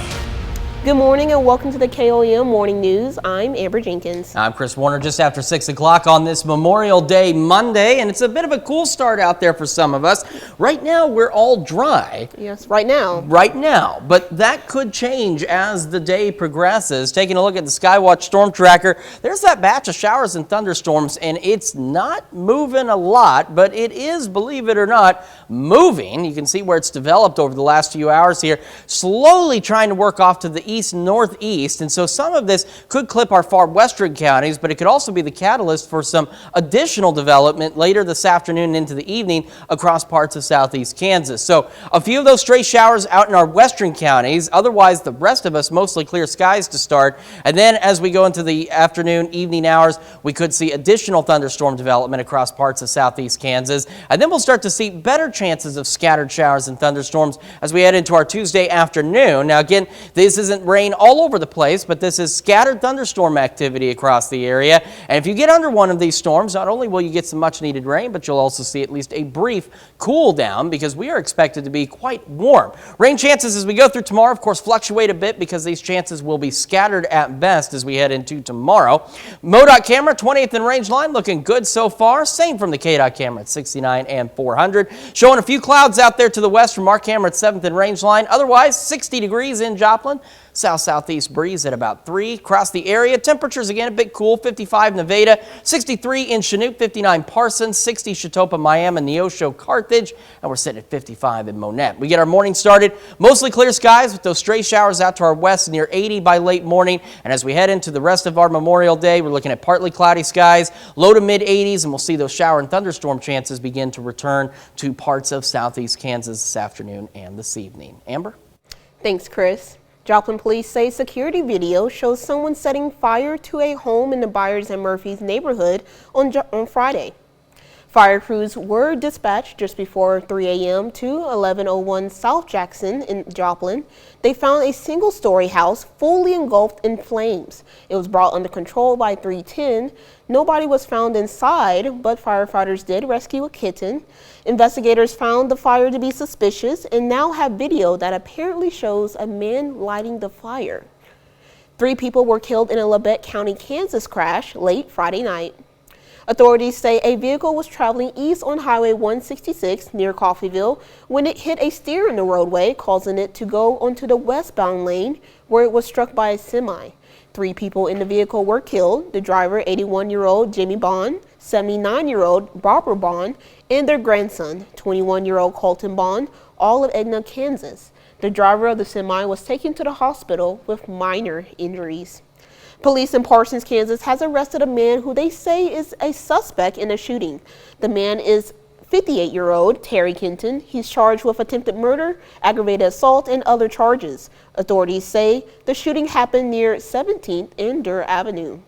Good morning and welcome to the KOAM Morning News. I'm Amber Jenkins. I'm Chris Warner, just after 6 o'clock on this Memorial Day Monday, and it's a bit of a cool start out there for some of us. Right now, we're all dry. Yes, right now. Right now, but that could change as the day progresses. Taking a look at the Skywatch Storm Tracker, there's that batch of showers and thunderstorms, and it's not moving a lot, but it is, believe it or not, moving. You can see where it's developed over the last few hours here, slowly trying to work off to the east-northeast, and so some of this could clip our far western counties, but it could also be the catalyst for some additional development later this afternoon and into the evening across parts of southeast Kansas. So a few of those stray showers out in our western counties, otherwise the rest of us mostly clear skies to start, and then as we go into the afternoon, evening hours, we could see additional thunderstorm development across parts of southeast Kansas, and then we'll start to see better chances of scattered showers and thunderstorms as we head into our Tuesday afternoon. Now again, this isn't rain all over the place, but this is scattered thunderstorm activity across the area. And if you get under one of these storms, not only will you get some much needed rain, but you'll also see at least a brief cool down because we are expected to be quite warm. Rain chances as we go through tomorrow, of course, fluctuate a bit because these chances will be scattered at best as we head into tomorrow. MoDOT camera, 20th and range line, looking good so far. Same from the KDOT camera at 69 and 400. Showing a few clouds out there to the west from our camera at 7th and range line. Otherwise, 60 degrees in Joplin. South-southeast breeze at about 3 across the area. Temperatures again a bit cool, 55 Nevada, 63 in Chinook, 59 Parsons, 60 Chetopa, Miami, Neosho, Carthage, and we're sitting at 55 in Monette. We get our morning started, mostly clear skies with those stray showers out to our west near 80 by late morning. And as we head into the rest of our Memorial Day, we're looking at partly cloudy skies, low to mid 80s, and we'll see those shower and thunderstorm chances begin to return to parts of southeast Kansas this afternoon and this evening. Amber? Thanks, Chris. Joplin police say security video shows someone setting fire to a home in the Byers and Murphy's neighborhood on Friday. Fire crews were dispatched just before 3 a.m. to 1101 South Jackson in Joplin. They found a single-story house fully engulfed in flames. It was brought under control by 310. Nobody was found inside, but firefighters did rescue a kitten. Investigators found the fire to be suspicious and now have video that apparently shows a man lighting the fire. 3 people were killed in a Labette County, Kansas crash late Friday night. Authorities say a vehicle was traveling east on Highway 166 near Coffeyville when it hit a steer in the roadway, causing it to go onto the westbound lane where it was struck by a semi. 3 people in the vehicle were killed: the driver, 81-year-old Jimmy Bond, 79-year-old Barbara Bond, and their grandson, 21-year-old Colton Bond, all of Edna, Kansas. The driver of the semi was taken to the hospital with minor injuries. Police in Parsons, Kansas has arrested a man who they say is a suspect in a shooting. The man is 58-year-old Terry Kenton. He's charged with attempted murder, aggravated assault, and other charges. Authorities say the shooting happened near 17th and Durr Avenue.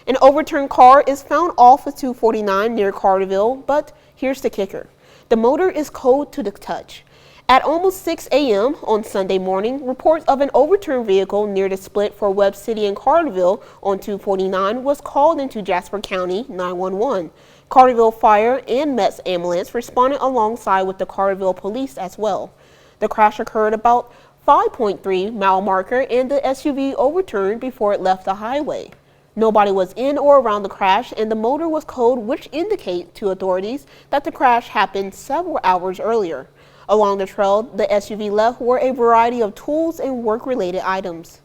An overturned car is found off of 249 near Carterville, but here's the kicker. The motor is cold to the touch. At almost 6 a.m. on Sunday morning, reports of an overturned vehicle near the split for Webb City and Carterville on 249 was called into Jasper County 911. Carterville Fire and Met's ambulance responded alongside with the Carterville police as well. The crash occurred about 5.3 mile marker and the SUV overturned before it left the highway. Nobody was in or around the crash and the motor was cold, which indicates to authorities that the crash happened several hours earlier. Along the trail, the SUV left were a variety of tools and work-related items.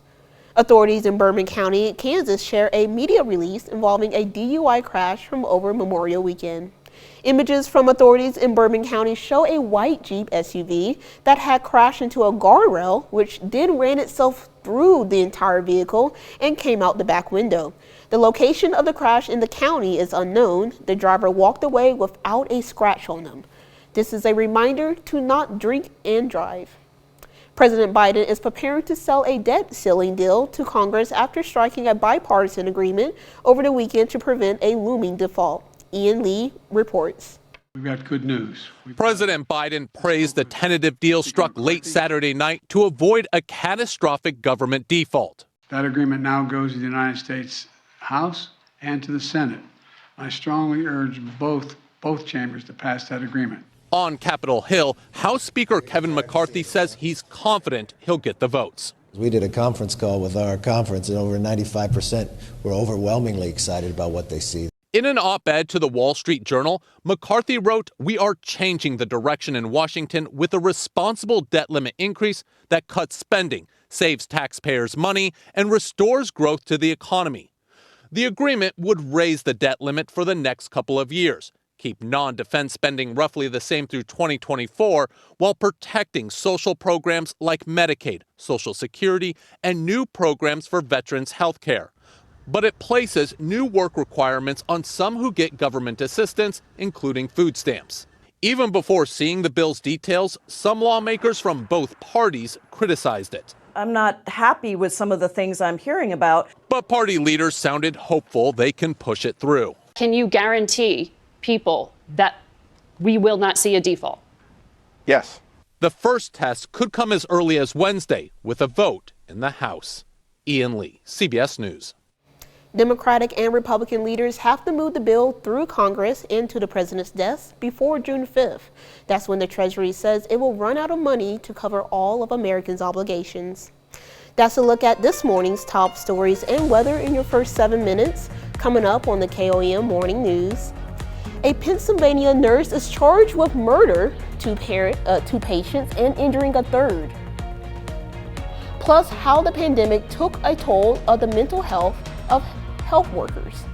Authorities in Bourbon County, Kansas share a media release involving a DUI crash from over Memorial Weekend. Images from authorities in Bourbon County show a white Jeep SUV that had crashed into a guardrail, which then ran itself through the entire vehicle and came out the back window. The location of the crash in the county is unknown. The driver walked away without a scratch on him. This is a reminder to not drink and drive. President Biden is preparing to sell a debt ceiling deal to Congress after striking a bipartisan agreement over the weekend to prevent a looming default. Ian Lee reports. We've got good news. President Biden praised the tentative deal struck late Saturday night to avoid a catastrophic government default. That agreement now goes to the United States House and to the Senate. I strongly urge both chambers to pass that agreement. On Capitol Hill, House Speaker Kevin McCarthy says he's confident he'll get the votes. We did a conference call with our conference, and over 95% were overwhelmingly excited about what they see. In an op-ed to the Wall Street Journal, McCarthy wrote, "We are changing the direction in Washington with a responsible debt limit increase that cuts spending, saves taxpayers money, and restores growth to the economy." The agreement would raise the debt limit for the next couple of years, keep non-defense spending roughly the same through 2024, while protecting social programs like Medicaid, Social Security, and new programs for veterans' health care. But it places new work requirements on some who get government assistance, including food stamps. Even before seeing the bill's details, some lawmakers from both parties criticized it. I'm not happy with some of the things I'm hearing about. But party leaders sounded hopeful they can push it through. Can you guarantee people that we will not see a default? Yes. The first test could come as early as Wednesday with a vote in the House. Ian Lee, CBS News. Democratic and Republican leaders have to move the bill through Congress and to the president's desk before June 5th. That's when the Treasury says it will run out of money to cover all of Americans' obligations. That's a look at this morning's top stories and weather in your first 7 minutes. Coming up on the KOAM Morning News. A Pennsylvania nurse is charged with murder to two patients and injuring a third. Plus, how the pandemic took a toll of the mental health of health workers.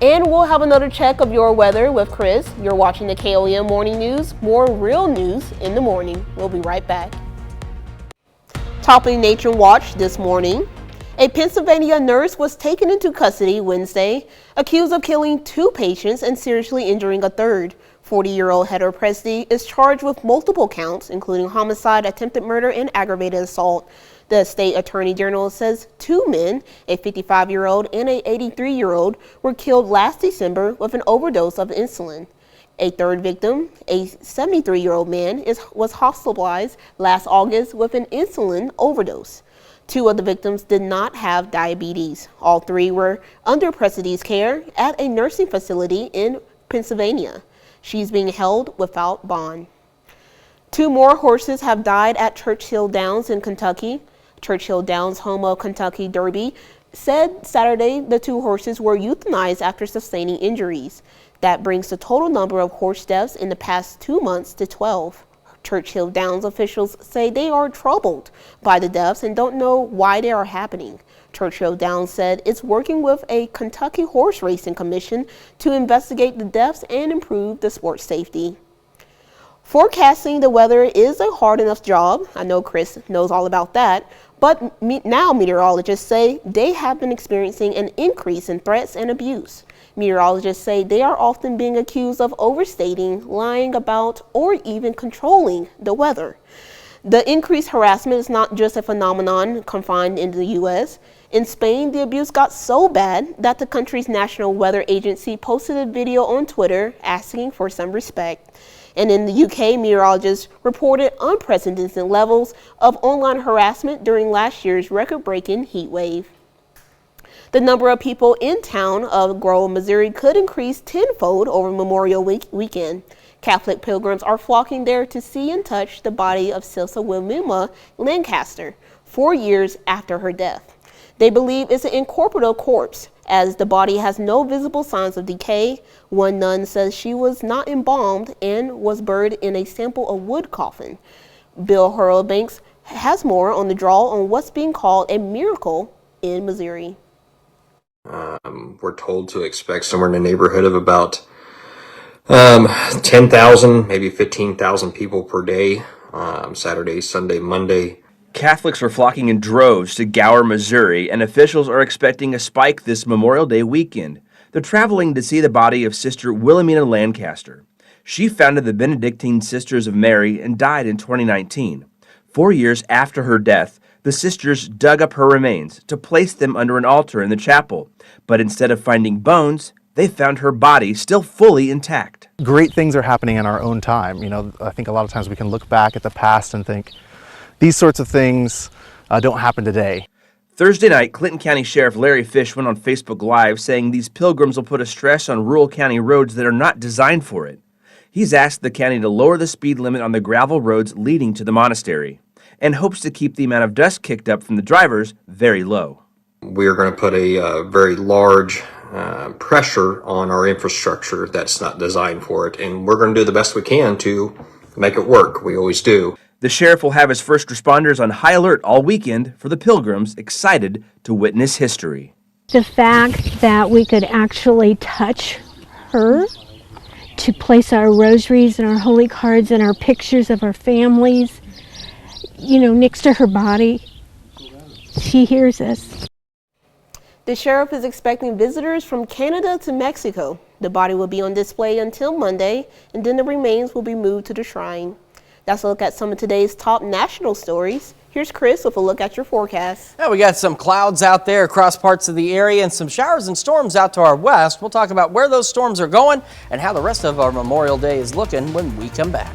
And we'll have another check of your weather with Chris. You're watching the KOAM Morning News. More real news in the morning. We'll be right back. Topping Nature Watch this morning. A Pennsylvania nurse was taken into custody Wednesday, accused of killing 2 patients and seriously injuring a third. 40-year-old Heather Presley is charged with multiple counts, including homicide, attempted murder, and aggravated assault. The state attorney general says 2 men, a 55-year-old and an 83-year-old, were killed last December with an overdose of insulin. A third victim, a 73-year-old man, was hospitalized last August with an insulin overdose. 2 of the victims did not have diabetes. All 3 were under Presley's care at a nursing facility in Pennsylvania. She's being held without bond. 2 more horses have died at Churchill Downs in Kentucky. Churchill Downs, home of Kentucky Derby, said Saturday the 2 horses were euthanized after sustaining injuries. That brings the total number of horse deaths in the past 2 months to 12. Churchill Downs officials say they are troubled by the deaths and don't know why they are happening. Churchill Downs said it's working with a Kentucky Horse Racing Commission to investigate the deaths and improve the sport's safety. Forecasting the weather is a hard enough job. I know Chris knows all about that. But now meteorologists say they have been experiencing an increase in threats and abuse. Meteorologists say they are often being accused of overstating, lying about, or even controlling the weather. The increased harassment is not just a phenomenon confined in the U.S. In Spain, the abuse got so bad that the country's national weather agency posted a video on Twitter asking for some respect. And in the UK, meteorologists reported unprecedented levels of online harassment during last year's record-breaking heat wave. The number of people in town of Grove, Missouri could increase tenfold over Memorial weekend. Catholic pilgrims are flocking there to see and touch the body of Sister Wilhelmina Lancaster 4 years after her death. They believe it's an incorporeal corpse, as the body has no visible signs of decay. One nun says she was not embalmed and was buried in a sample of wood coffin. Bill Hurlbanks has more on the draw on what's being called a miracle in Missouri. We're told to expect somewhere in the neighborhood of about 10,000, maybe 15,000 people per day, Saturday, Sunday, Monday. Catholics are flocking in droves to Gower, Missouri, and officials are expecting a spike this Memorial Day weekend. They're traveling to see the body of Sister Wilhelmina Lancaster. She founded the Benedictine Sisters of Mary and died in 2019. 4 years after her death, the sisters dug up her remains to place them under an altar in the chapel. But instead of finding bones, they found her body still fully intact. Great things are happening in our own time. You know, I think a lot of times we can look back at the past and think, these sorts of things don't happen today. Thursday night, Clinton County Sheriff Larry Fish went on Facebook Live saying these pilgrims will put a stress on rural county roads that are not designed for it. He's asked the county to lower the speed limit on the gravel roads leading to the monastery and hopes to keep the amount of dust kicked up from the drivers very low. We are going to put a very large pressure on our infrastructure that's not designed for it, and we're going to do the best we can to make it work. We always do. The sheriff will have his first responders on high alert all weekend for the pilgrims excited to witness history. The fact that we could actually touch her, to place our rosaries and our holy cards and our pictures of our families, you know, next to her body. She hears us. The sheriff is expecting visitors from Canada to Mexico. The body will be on display until Monday, and then the remains will be moved to the shrine. That's a look at some of today's top national stories. Here's Chris with a look at your forecast. Yeah, we got some clouds out there across parts of the area and some showers and storms out to our west. We'll talk about where those storms are going and how the rest of our Memorial Day is looking when we come back.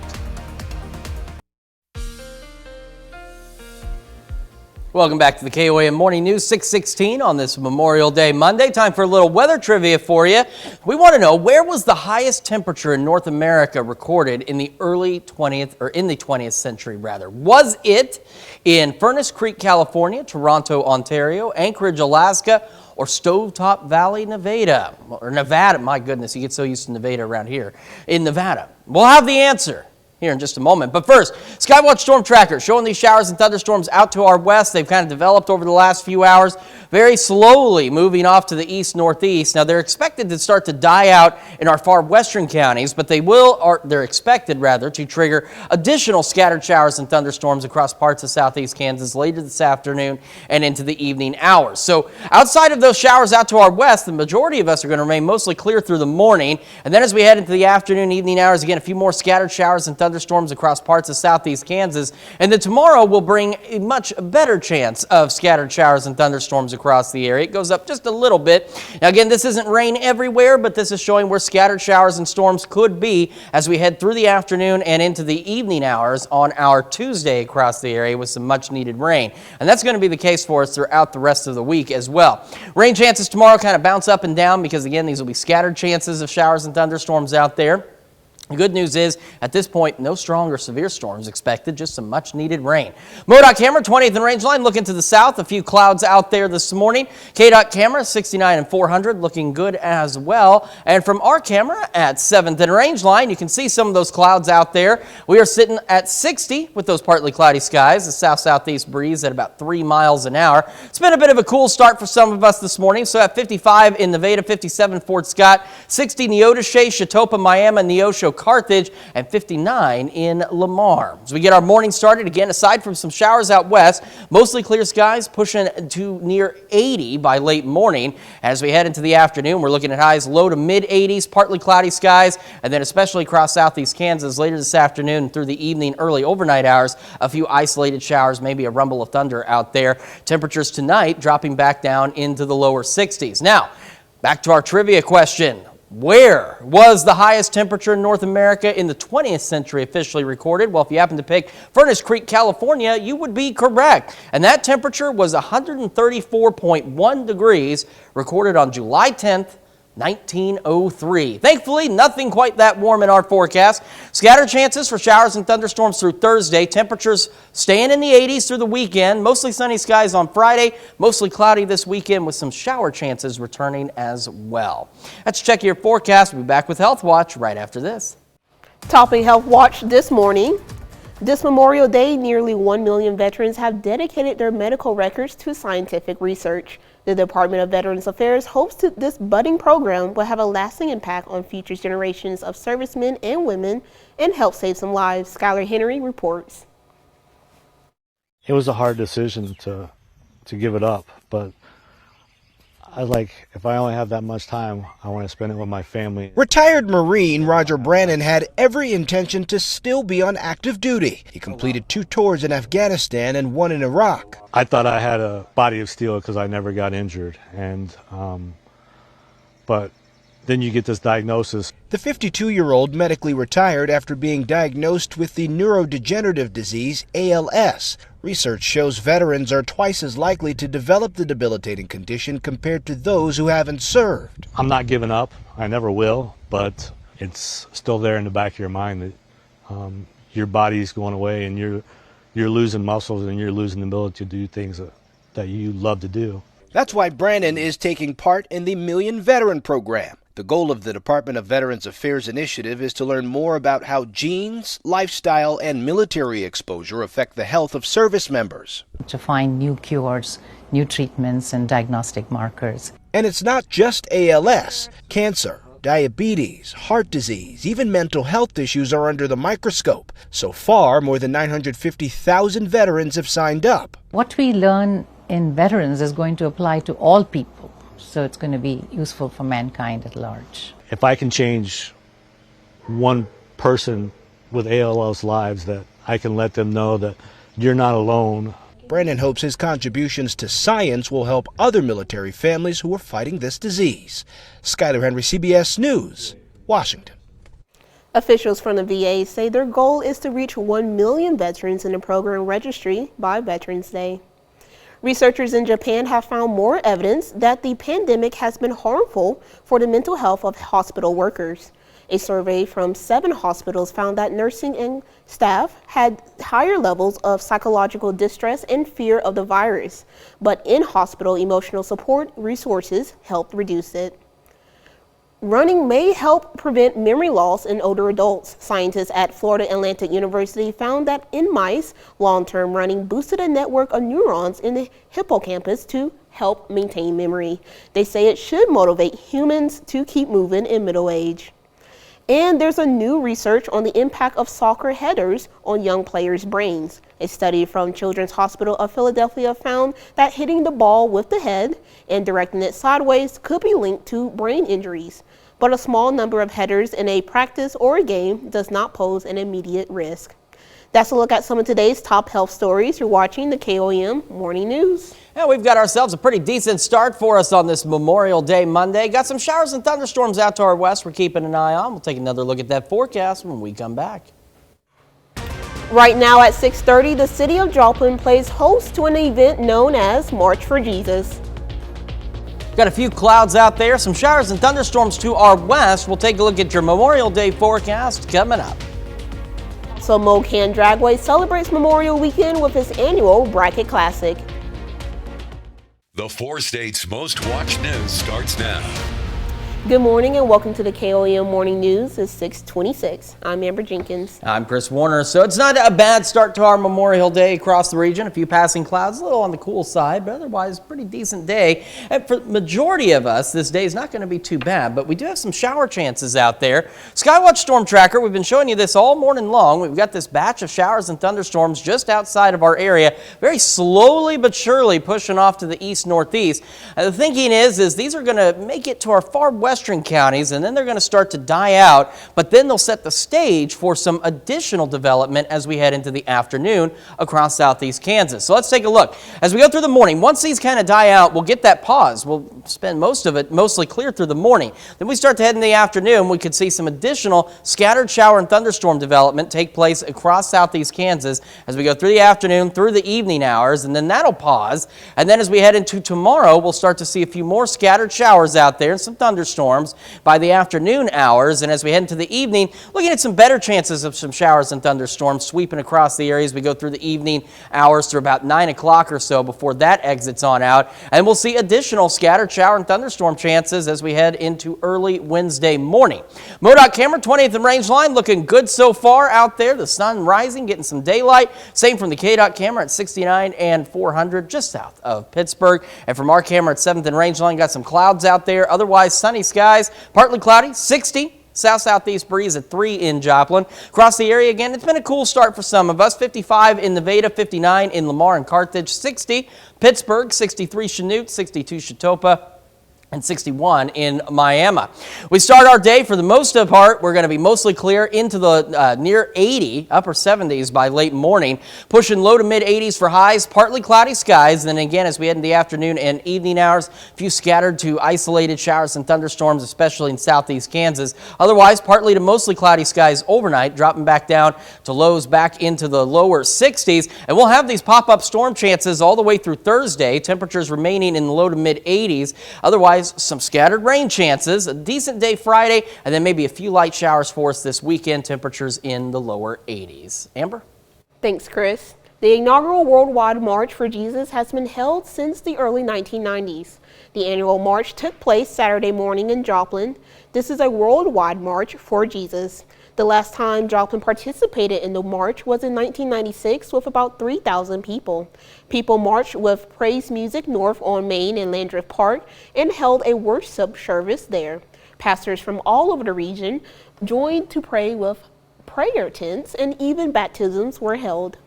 Welcome back to the KOAM Morning News, 6:16 on this Memorial Day Monday. Time for a little weather trivia for you. We want to know, where was the highest temperature in North America recorded in the early 20th, or in the 20th century rather? Was it in Furnace Creek, California, Toronto, Ontario, Anchorage, Alaska, or Stovetop Valley, Nevada? Or Nevada, my goodness, you get so used to Nevada around here. In Nevada. We'll have the answer here in just a moment. But first, Skywatch Storm Tracker showing these showers and thunderstorms out to our west. They've kind of developed over the last few hours, very slowly moving off to the east-northeast. Now, they're expected to start to die out in our far western counties, but they're expected rather to trigger additional scattered showers and thunderstorms across parts of southeast Kansas later this afternoon and into the evening hours. So outside of those showers out to our west, the majority of us are going to remain mostly clear through the morning. And then as we head into the afternoon, evening hours, again, a few more scattered showers and thunderstorms across parts of southeast Kansas. And then tomorrow will bring a much better chance of scattered showers and thunderstorms across the area. It goes up just a little bit. Now again, this isn't rain everywhere, but this is showing where scattered showers and storms could be as we head through the afternoon and into the evening hours on our Tuesday across the area with some much needed rain. And that's going to be the case for us throughout the rest of the week as well. Rain chances tomorrow kind of bounce up and down because again, these will be scattered chances of showers and thunderstorms out there. The good news is, at this point, no strong or severe storms expected, just some much-needed rain. MoDOT camera, 20th and Rangeline, looking to the south. A few clouds out there this morning. KDOT camera, 69 and 400, looking good as well. And from our camera at 7th and Rangeline, you can see some of those clouds out there. We are sitting at 60 with those partly cloudy skies. The south-southeast breeze at about 3 miles an hour. It's been a bit of a cool start for some of us this morning. So at 55 in Nevada, 57 Fort Scott, 60 Neodesha, Chatopa, Miami, Neosho, Carthage, and 59 in Lamar. As we get our morning started, again, aside from some showers out west, mostly clear skies pushing to near 80 by late morning. As we head into the afternoon, we're looking at highs low to mid 80s, partly cloudy skies, and then especially across southeast Kansas later this afternoon through the evening, early overnight hours, a few isolated showers, maybe a rumble of thunder out there. Temperatures tonight dropping back down into the lower 60s. Now, back to our trivia question. Where was the highest temperature in North America in the 20th century officially recorded? Well, if you happen to pick Furnace Creek, California, you would be correct. And that temperature was 134.1 degrees, recorded on July 10th, 1903. Thankfully, nothing quite that warm in our forecast. Scattered chances for showers and thunderstorms through Thursday. Temperatures staying in the 80s through the weekend. Mostly sunny skies on Friday. Mostly cloudy this weekend with some shower chances returning as well. Let's check your forecast. We'll be back with Health Watch right after this. Topping Health Watch this morning. This Memorial Day, nearly 1 million veterans have dedicated their medical records to scientific research. The Department of Veterans Affairs hopes that this budding program will have a lasting impact on future generations of servicemen and women and help save some lives. Skylar Henry reports. It was a hard decision to give it up, but if I only have that much time, I want to spend it with my family. Retired Marine Roger Brannon had every intention to still be on active duty. He completed 2 tours in Afghanistan and 1 in Iraq. I thought I had a body of steel because I never got injured, but then you get this diagnosis. The 52-year-old medically retired after being diagnosed with the neurodegenerative disease ALS. Research shows veterans are twice as likely to develop the debilitating condition compared to those who haven't served. I'm not giving up. I never will, but it's still there in the back of your mind that your body's going away and you're losing muscles and you're losing the ability to do things that you love to do. That's why Brannon is taking part in the Million Veteran Program. The goal of the Department of Veterans Affairs initiative is to learn more about how genes, lifestyle, and military exposure affect the health of service members. To find new cures, new treatments, and diagnostic markers. And it's not just ALS. Cancer, diabetes, heart disease, even mental health issues are under the microscope. So far, more than 950,000 veterans have signed up. What we learn in veterans is going to apply to all people. So it's going to be useful for mankind at large. If I can change one person with ALS lives, that I can let them know that you're not alone. Brandon hopes his contributions to science will help other military families who are fighting this disease. Skylar Henry, CBS News, Washington. Officials from the VA say their goal is to reach 1 million veterans in the program registry by Veterans Day. Researchers in Japan have found more evidence that the pandemic has been harmful for the mental health of hospital workers. A survey from 7 hospitals found that nursing and staff had higher levels of psychological distress and fear of the virus, but in-hospital emotional support resources helped reduce it. Running may help prevent memory loss in older adults. Scientists at Florida Atlantic University found that in mice, long-term running boosted a network of neurons in the hippocampus to help maintain memory. They say it should motivate humans to keep moving in middle age. And there's a new research on the impact of soccer headers on young players' brains. A study from Children's Hospital of Philadelphia found that hitting the ball with the head and directing it sideways could be linked to brain injuries. But a small number of headers in a practice or a game does not pose an immediate risk. That's a look at some of today's top health stories. You're watching the KOAM Morning News. And we've got ourselves a pretty decent start for us on this Memorial Day Monday. Got some showers and thunderstorms out to our west we're keeping an eye on. We'll take another look at that forecast when we come back. Right now at 6:30, the city of Joplin plays host to an event known as March for Jesus. Got a few clouds out there, some showers and thunderstorms to our west. We'll take a look at your Memorial Day forecast coming up. So Mocan Dragway celebrates Memorial Weekend with its annual Bracket Classic. The 4 states' most watched news starts now. Good morning and welcome to the KOAM Morning News. It's 6:26. I'm Amber Jenkins. I'm Chris Warner. So it's not a bad start to our Memorial Day across the region. A few passing clouds, a little on the cool side, but otherwise pretty decent day. And for the majority of us, this day is not going to be too bad, but we do have some shower chances out there. Skywatch Storm Tracker, we've been showing you this all morning long. We've got this batch of showers and thunderstorms just outside of our area, very slowly but surely pushing off to the east-northeast. The thinking is these are going to make it to our far western counties, and then they're going to start to die out, but then they'll set the stage for some additional development as we head into the afternoon across southeast Kansas. So let's take a look. As we go through the morning, once these kind of die out, we'll get that pause. We'll spend most of it mostly clear through the morning. Then we start to head in the afternoon. We could see some additional scattered shower and thunderstorm development take place across southeast Kansas as we go through the afternoon, through the evening hours, and then that'll pause. And then as we head into tomorrow, we'll start to see a few more scattered showers out there and some thunderstorms by the afternoon hours. And as we head into the evening, looking at some better chances of some showers and thunderstorms sweeping across the areas. We go through the evening hours through about 9 o'clock or so before that exits on out. And we'll see additional scattered shower and thunderstorm chances as we head into early Wednesday morning. MoDOT camera, 20th and range line, looking good so far out there. The sun rising, getting some daylight. Same from the KDOT camera at 69 and 400 just south of Pittsburgh. And from our camera at 7th and range line, got some clouds out there. Otherwise, sunny skies, partly cloudy, 60. South-southeast breeze at 3 in Joplin. Across the area again, it's been a cool start for some of us. 55 in Nevada, 59 in Lamar and Carthage, 60 Pittsburgh, 63 Chanute, 62 Chitopa, and 61 in Miami. We start our day for the most of part. We're going to be mostly clear into the near 80, upper 70s by late morning, pushing low to mid 80s for highs, partly cloudy skies. Then again, as we head in the afternoon and evening hours, a few scattered to isolated showers and thunderstorms, especially in southeast Kansas. Otherwise, partly to mostly cloudy skies overnight, dropping back down to lows back into the lower 60s. And we'll have these pop-up storm chances all the way through Thursday. Temperatures remaining in the low to mid 80s. Otherwise, some scattered rain chances, a decent day Friday, and then maybe a few light showers for us this weekend. Temperatures in the lower 80s. Amber? Thanks, Chris. The inaugural Worldwide March for Jesus has been held since the early 1990s. The annual march took place Saturday morning in Joplin. This is a worldwide march for Jesus. The last time Joplin participated in the march was in 1996 with about 3,000 people. People marched with praise music north on Main and Landreth Park and held a worship service there. Pastors from all over the region joined to pray with prayer tents, and even baptisms were held.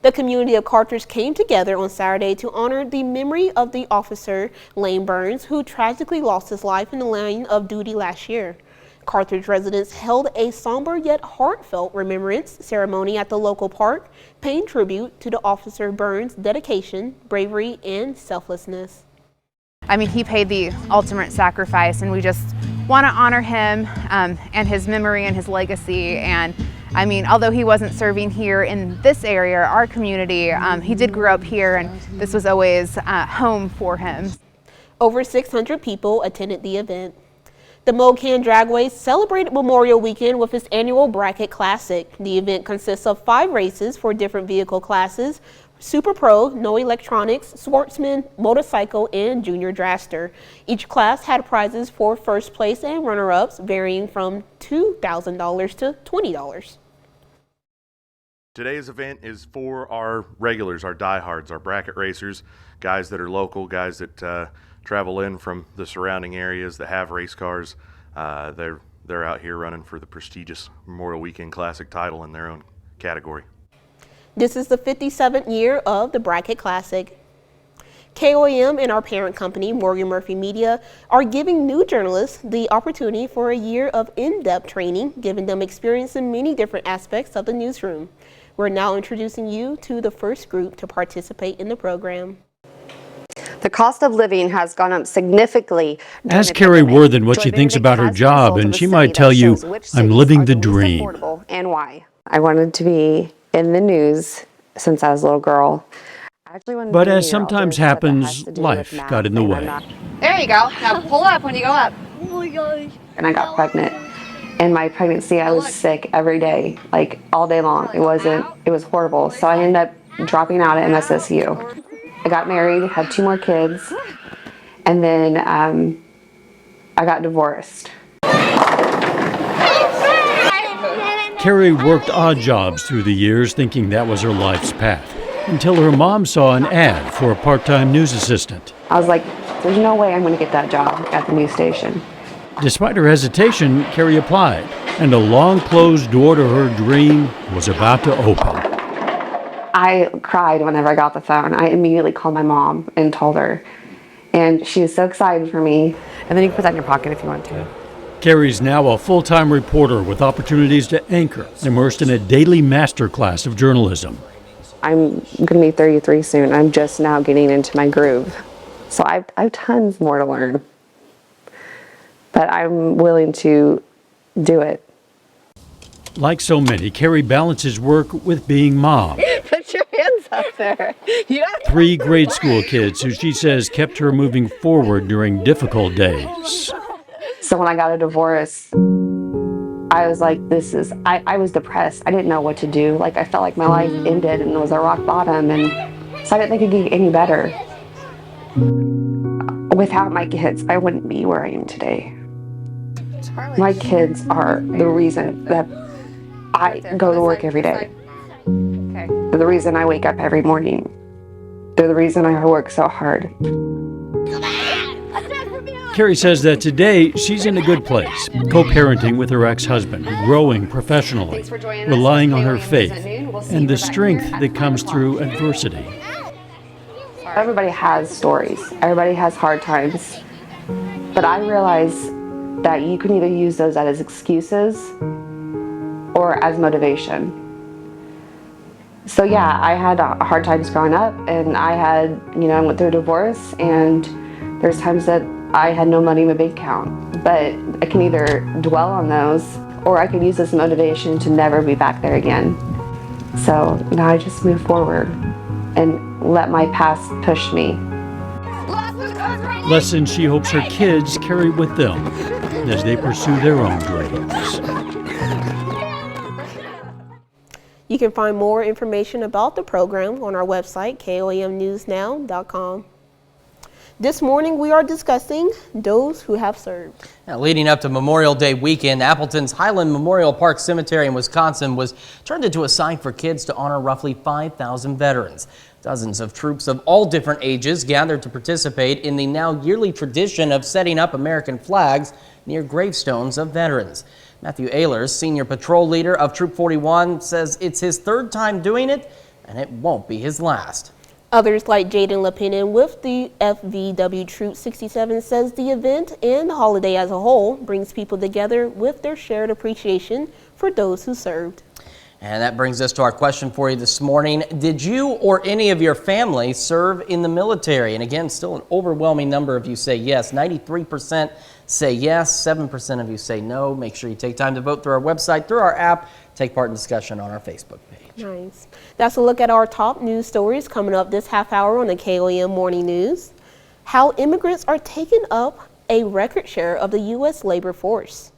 The community of Carthage came together on Saturday to honor the memory of the officer Lane Burns, who tragically lost his life in the line of duty last year. Carthage residents held a somber yet heartfelt remembrance ceremony at the local park, paying tribute to the officer Burns' dedication, bravery, and selflessness. I mean, he paid the ultimate sacrifice, and we just want to honor him and his memory and his legacy. And I mean, although he wasn't serving here in this area, our community, he did grow up here, and this was always home for him. Over 600 people attended the event. The Mocan Dragway celebrated Memorial Weekend with its annual Bracket Classic. The event consists of 5 races for different vehicle classes: Super Pro, No Electronics, Sportsman, Motorcycle, and Junior Dragster. Each class had prizes for first place and runner-ups, varying from $2,000 to $20. Today's event is for our regulars, our diehards, our bracket racers, guys that are local, guys that travel in from the surrounding areas that have race cars. They're out here running for the prestigious Memorial Weekend Classic title in their own category. This is the 57th year of the Bracket Classic. KOAM and our parent company, Morgan Murphy Media, are giving new journalists the opportunity for a year of in-depth training, giving them experience in many different aspects of the newsroom. We're now introducing you to the first group to participate in the program. The cost of living has gone up significantly. Ask Carrie Worthen what she thinks about her job, and she might tell you, I'm living the dream. And why. I wanted to be in the news since I was a little girl. But as sometimes happens, life got in the way. There you go. Now pull up when you go up. Oh my gosh. And I got pregnant. In my pregnancy, I was sick every day, like all day long. It was horrible. So I ended up dropping out at MSSU. I got married, had 2 more kids, and then I got divorced. Carrie worked odd jobs through the years, thinking that was her life's path, until her mom saw an ad for a part-time news assistant. I was like, there's no way I'm going to get that job at the news station. Despite her hesitation, Carrie applied, and a long closed door to her dream was about to open. I cried whenever I got the phone. I immediately called my mom and told her, and she was so excited for me. And then you can put that in your pocket if you want to. Carrie's now a full-time reporter with opportunities to anchor, immersed in a daily masterclass of journalism. I'm going to be 33 soon. I'm just now getting into my groove. So I have tons more to learn. But I'm willing to do it. Like so many, Carrie balances work with being mom. Put your hands up there. 3 grade school kids who she says kept her moving forward during difficult days. So when I got a divorce, I was like, I was depressed. I didn't know what to do. Like, I felt like my life ended and it was a rock bottom. And so I didn't think it could get any better. Without my kids, I wouldn't be where I am today. My kids are the reason that I go to work every day. They're the reason I wake up every morning. They're the reason I work so hard. Carrie says that today she's in a good place, co-parenting with her ex-husband, growing professionally, relying on her faith, and the strength that comes through adversity. Everybody has stories. Everybody has hard times. But I realize that you can either use those as excuses or as motivation. So yeah, I had hard times growing up, and I went through a divorce, and there's times that I had no money in my bank account. But I can either dwell on those, or I can use this motivation to never be back there again. So now I just move forward and let my past push me. Lessons she hopes her kids carry with them as they pursue their own dreams. You can find more information about the program on our website, KOAMnewsnow.com. This morning we are discussing those who have served. Now, leading up to Memorial Day weekend, Appleton's Highland Memorial Park Cemetery in Wisconsin was turned into a site for kids to honor roughly 5,000 veterans. Dozens of troops of all different ages gathered to participate in the now yearly tradition of setting up American flags near gravestones of veterans. Matthew Ehlers, senior patrol leader of Troop 41, says it's his 3rd time doing it, and it won't be his last. Others like Jaden Lepinen with the FVW Troop 67 says the event and the holiday as a whole brings people together with their shared appreciation for those who served. And that brings us to our question for you this morning. Did you or any of your family serve in the military? And again, still an overwhelming number of you say yes. 93% say yes, 7% of you say no. Make sure you take time to vote through our website, through our app, take part in discussion on our Facebook page. Nice. That's a look at our top news stories coming up this half hour on the KOAM Morning News. How immigrants are taking up a record share of the U.S. labor force.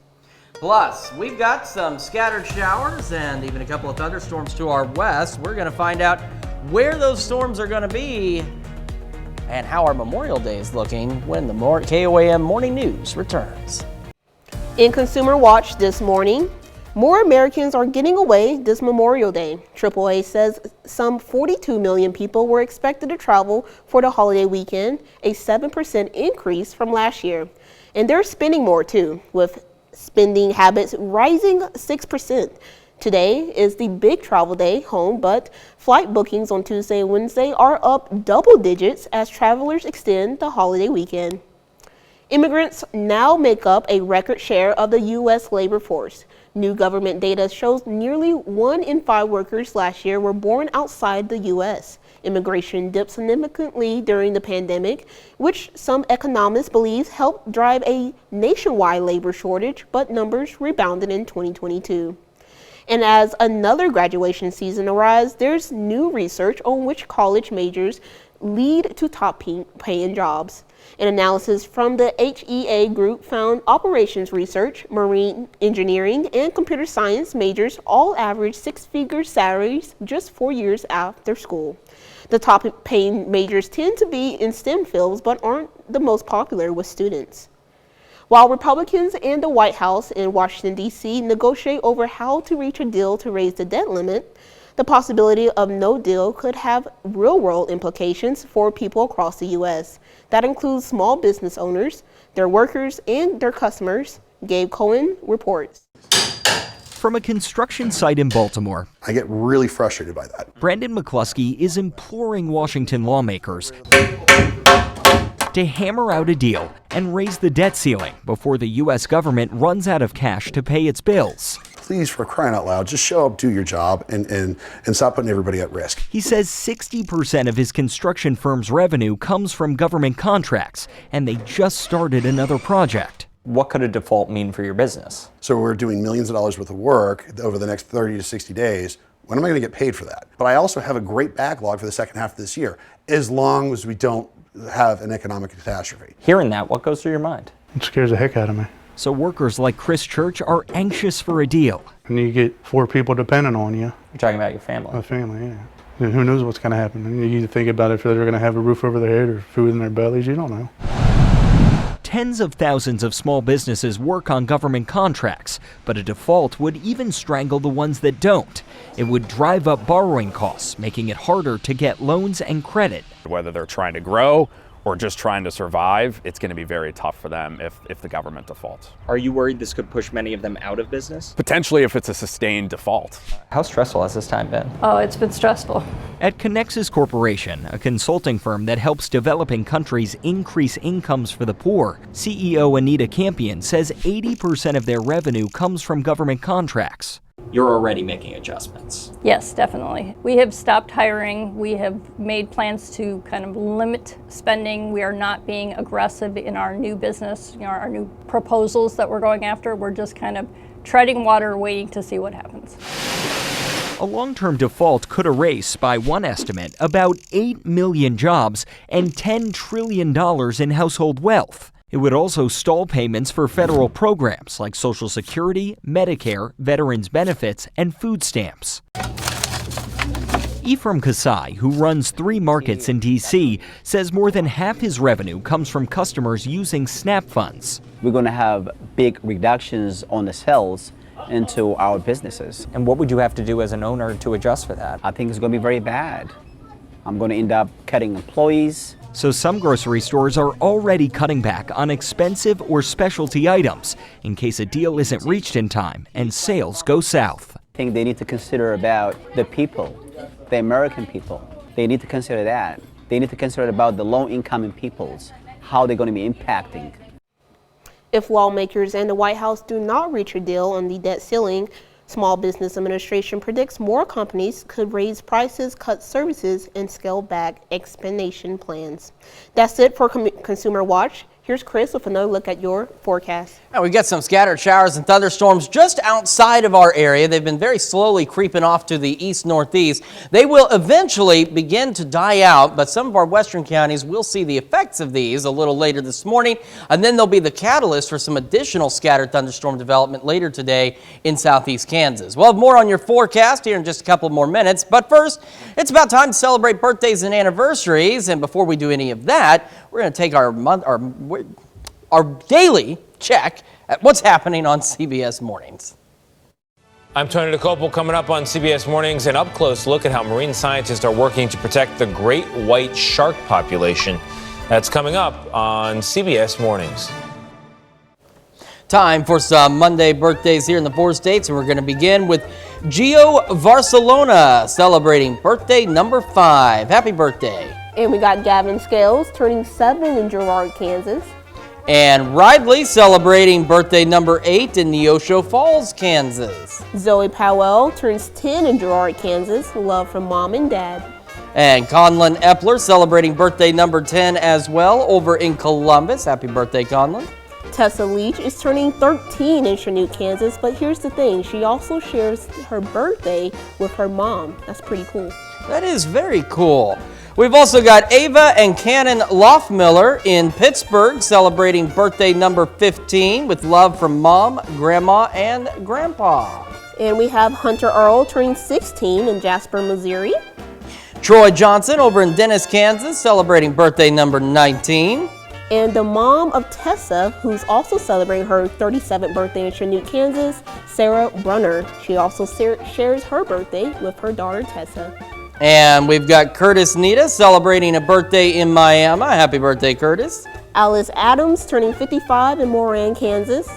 Plus, we've got some scattered showers and even a couple of thunderstorms to our west. We're going to find out where those storms are going to be and how our Memorial Day is looking when the KOAM Morning News returns. In Consumer Watch this morning, more Americans are getting away this Memorial Day. AAA says some 42 million people were expected to travel for the holiday weekend, a 7% increase from last year. And they're spending more too, with spending habits rising 6%. Today is the big travel day home, but flight bookings on Tuesday and Wednesday are up double digits as travelers extend the holiday weekend. Immigrants now make up a record share of the U.S. labor force. New government data shows nearly 1 in 5 workers last year were born outside the U.S. Immigration dipped significantly during the pandemic, which some economists believe helped drive a nationwide labor shortage, but numbers rebounded in 2022. And as another graduation season arrives, there's new research on which college majors lead to top paying jobs. An analysis from the HEA group found operations research, marine engineering, and computer science majors all average six-figure salaries just 4 years after school. The top paying majors tend to be in STEM fields but aren't the most popular with students. While Republicans and the White House in Washington, D.C. negotiate over how to reach a deal to raise the debt limit, the possibility of no deal could have real-world implications for people across the U.S. That includes small business owners, their workers, and their customers. Gabe Cohen reports. From a construction site in Baltimore, I get really frustrated by that. Brandon McCluskey is imploring Washington lawmakers to hammer out a deal and raise the debt ceiling before the U.S. government runs out of cash to pay its bills. Please, for crying out loud, just show up, do your job, and stop putting everybody at risk. He says 60% of his construction firm's revenue comes from government contracts, and they just started another project. What could a default mean for your business? So we're doing millions of dollars worth of work over the next 30 to 60 days. When am I going to get paid for that? But I also have a great backlog for the second half of this year, as long as we don't have an economic catastrophe. Hearing that, what goes through your mind? It scares the heck out of me. So workers like Chris Church are anxious for a deal. And you get 4 people depending on you. You're talking about your family. A family, yeah. And who knows what's going to happen? And you think about if they're going to have a roof over their head or food in their bellies. You don't know. Tens of thousands of small businesses work on government contracts, but a default would even strangle the ones that don't. It would drive up borrowing costs, making it harder to get loans and credit. Whether they're trying to grow or just trying to survive, it's going to be very tough for them if the government defaults. Are you worried this could push many of them out of business? Potentially if it's a sustained default. How stressful has this time been? Oh, it's been stressful. At Connexus Corporation, a consulting firm that helps developing countries increase incomes for the poor, CEO Anita Campion says 80% of their revenue comes from government contracts. You're already making adjustments. Yes, definitely. We have stopped hiring. We have made plans to kind of limit spending. We are not being aggressive in our new business, our new proposals that we're going after. We're just kind of treading water, waiting to see what happens. A long-term default could erase, by one estimate, about 8 million jobs and $10 trillion in household wealth. It would also stall payments for federal programs like Social Security, Medicare, veterans benefits, and food stamps. Ephraim Kasai, who runs 3 markets in D.C., says more than half his revenue comes from customers using SNAP funds. We're going to have big reductions on the sales into our businesses. And what would you have to do as an owner to adjust for that? I think it's going to be very bad. I'm going to end up cutting employees. So some grocery stores are already cutting back on expensive or specialty items in case a deal isn't reached in time and sales go south. I think they need to consider about the people, the American people. They need to consider that. They need to consider about the low-income peoples, how they're going to be impacting. If lawmakers and the White House do not reach a deal on the debt ceiling, Small Business Administration predicts more companies could raise prices, cut services, and scale back expansion plans. That's it for Consumer Watch. Here's Chris with another look at your forecast. Now we've got some scattered showers and thunderstorms just outside of our area. They've been very slowly creeping off to the east-northeast. They will eventually begin to die out, but some of our western counties will see the effects of these a little later this morning, and then they'll be the catalyst for some additional scattered thunderstorm development later today in southeast Kansas. We'll have more on your forecast here in just a couple more minutes, but first, it's about time to celebrate birthdays and anniversaries, and before we do any of that, we're going to take our daily check at what's happening on CBS Mornings. I'm Tony DeCopel. Coming up on CBS Mornings, an up-close look at how marine scientists are working to protect the great white shark population. That's coming up on CBS Mornings. Time for some Monday birthdays here in the 4 states, and we're going to begin with Gio Barcelona celebrating birthday number 5. Happy birthday. And we got Gavin Scales turning 7 in Girard, Kansas. And Ridley celebrating birthday number 8 in Neosho Falls, Kansas. Zoe Powell turns 10 in Girard, Kansas. Love from Mom and Dad. And Conlon Epler celebrating birthday number 10 as well over in Columbus. Happy birthday, Conlon. Tessa Leach is turning 13 in Chanute, Kansas, but here's the thing, she also shares her birthday with her mom. That's pretty cool. That is very cool. We've also got Ava and Cannon Lothmiller in Pittsburgh celebrating birthday number 15 with love from Mom, Grandma, and Grandpa. And we have Hunter Earl turning 16 in Jasper, Missouri. Troy Johnson over in Dennis, Kansas celebrating birthday number 19. And the mom of Tessa, who's also celebrating her 37th birthday in Chanute, Kansas, Sarah Brunner. She also shares her birthday with her daughter, Tessa. And we've got Curtis Nita celebrating a birthday in Miami. Happy birthday, Curtis. Alice Adams turning 55 in Moran, Kansas.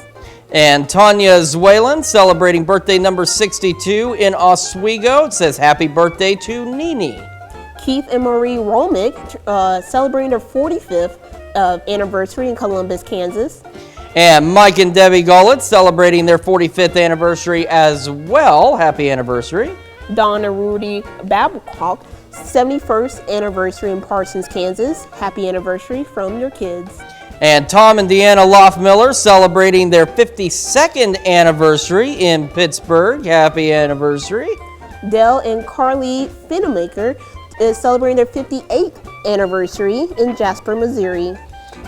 And Tanya Zwalen celebrating birthday number 62 in Oswego. It says happy birthday to Nini. Keith and Marie Romick celebrating their 45th anniversary in Columbus, Kansas. And Mike and Debbie Gullett celebrating their 45th anniversary as well. Happy anniversary. Don and Rudy Babcock, 71st anniversary in Parsons, Kansas. Happy anniversary from your kids. And Tom and Deanna Lothmiller celebrating their 52nd anniversary in Pittsburgh. Happy anniversary. Dell and Carly Finnemaker is celebrating their 58th anniversary in Jasper, Missouri.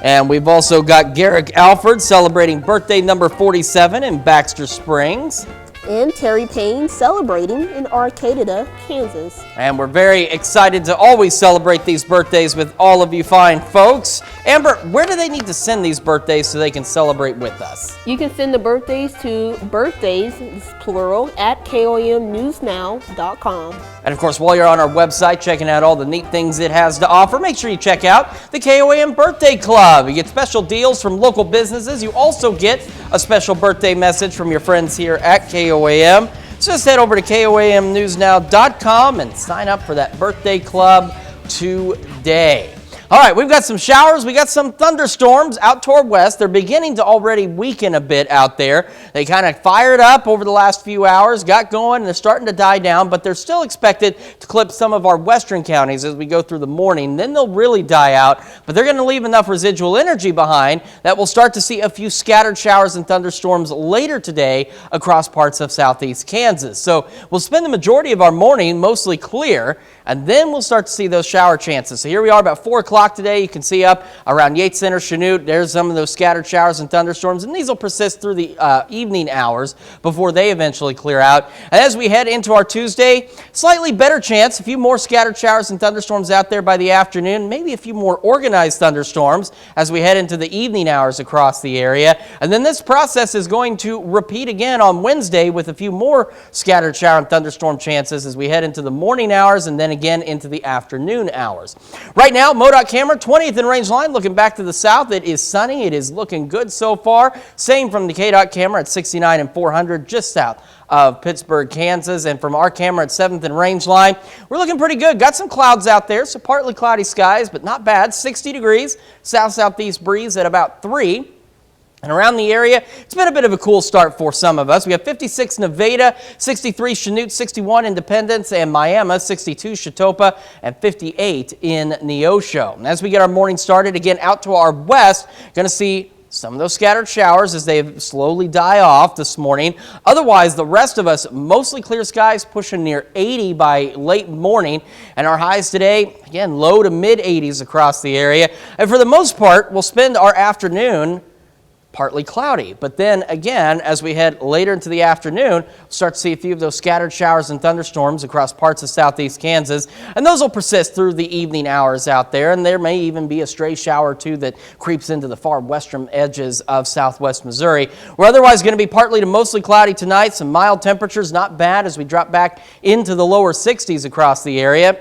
And we've also got Garrick Alford celebrating birthday number 47 in Baxter Springs. And Terry Payne celebrating in Arcata, Kansas. And we're very excited to always celebrate these birthdays with all of you fine folks. Amber, where do they need to send these birthdays so they can celebrate with us? You can send the birthdays to birthdays, plural, at KOAMnewsnow.com. And of course, while you're on our website checking out all the neat things it has to offer, make sure you check out the KOAM Birthday Club. You get special deals from local businesses. You also get a special birthday message from your friends here at KOAM. So just head over to KOAMnewsnow.com and sign up for that birthday club today. All right, we've got some showers. We got some thunderstorms out toward west. They're beginning to already weaken a bit out there. They kind of fired up over the last few hours, got going, and they're starting to die down, but they're still expected to clip some of our western counties as we go through the morning. Then they'll really die out, but they're going to leave enough residual energy behind that we'll start to see a few scattered showers and thunderstorms later today across parts of southeast Kansas. So we'll spend the majority of our morning mostly clear, and then we'll start to see those shower chances. So here we are about 4 o'clock today. You can see up around Yates Center, Chanute, there's some of those scattered showers and thunderstorms, and these will persist through the evening hours before they eventually clear out. And as we head into our Tuesday, slightly better chance, a few more scattered showers and thunderstorms out there by the afternoon, maybe a few more organized thunderstorms as we head into the evening hours across the area. And then this process is going to repeat again on Wednesday with a few more scattered shower and thunderstorm chances as we head into the morning hours and then again into the afternoon hours. Right now, MoDOT camera, 20th in range line, looking back to the south. It is sunny. It is looking good so far. Same from the KDOT camera at 69 and 400, just south of Pittsburgh, Kansas. And from our camera at 7th in range line, we're looking pretty good. Got some clouds out there, so partly cloudy skies, but not bad. 60 degrees, south-southeast breeze at about 3. And around the area, it's been a bit of a cool start for some of us. We have 56 Nevada, 63 Chanute, 61 Independence, and Miami, 62 Chetopa, and 58 in Neosho. And as we get our morning started, again, out to our west, going to see some of those scattered showers as they slowly die off this morning. Otherwise, the rest of us, mostly clear skies, pushing near 80 by late morning. And our highs today, again, low to mid 80s across the area. And for the most part, we'll spend our afternoon partly cloudy. But then again, as we head later into the afternoon, we'll start to see a few of those scattered showers and thunderstorms across parts of southeast Kansas. And those will persist through the evening hours out there. And there may even be a stray shower or two that creeps into the far western edges of southwest Missouri. We're otherwise going to be partly to mostly cloudy tonight. Some mild temperatures, not bad as we drop back into the lower 60s across the area.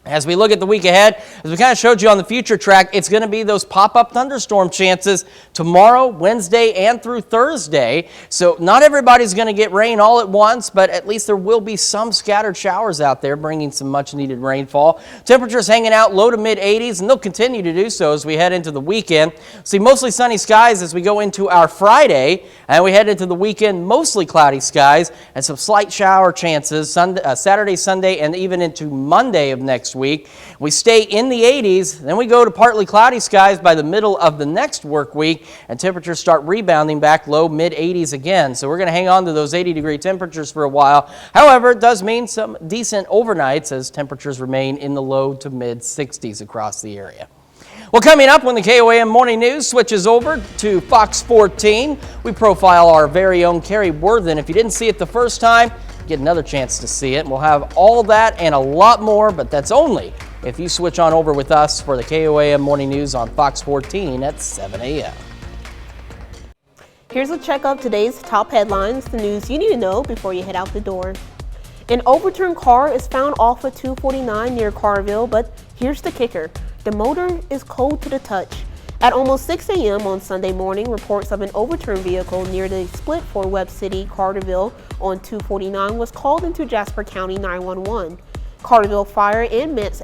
As we look at the week ahead, as we kind of showed you on the future track, it's going to be those pop-up thunderstorm chances tomorrow, Wednesday, and through Thursday. So not everybody's going to get rain all at once, but at least there will be some scattered showers out there, bringing some much-needed rainfall. Temperatures hanging out low to mid-80s, and they'll continue to do so as we head into the weekend. See mostly sunny skies as we go into our Friday, and we head into the weekend, mostly cloudy skies, and some slight shower chances Saturday, Sunday, and even into Monday of next next week. We stay in the 80s, then we go to partly cloudy skies by the middle of the next work week, and temperatures start rebounding back low mid 80s again. So we're going to hang on to those 80-degree temperatures for a while. However, it does mean some decent overnights as temperatures remain in the low to mid 60s across the area. Well, coming up when the KOAM Morning News switches over to Fox 14, we profile our very own Carrie Worthen. If you didn't see it the first time, get another chance to see it. We'll have all that and a lot more, but that's only if you switch on over with us for the KOAM Morning News on Fox 14 at 7 a.m. Here's a check of today's top headlines, the news you need to know before you head out the door. An overturned car is found off of 249 near Carville, but here's the kicker. The motor is cold to the touch. At almost 6 a.m. on Sunday morning, reports of an overturned vehicle near the split for Webb City, Carterville on 249 was called into Jasper County 911. Carterville Fire and MET's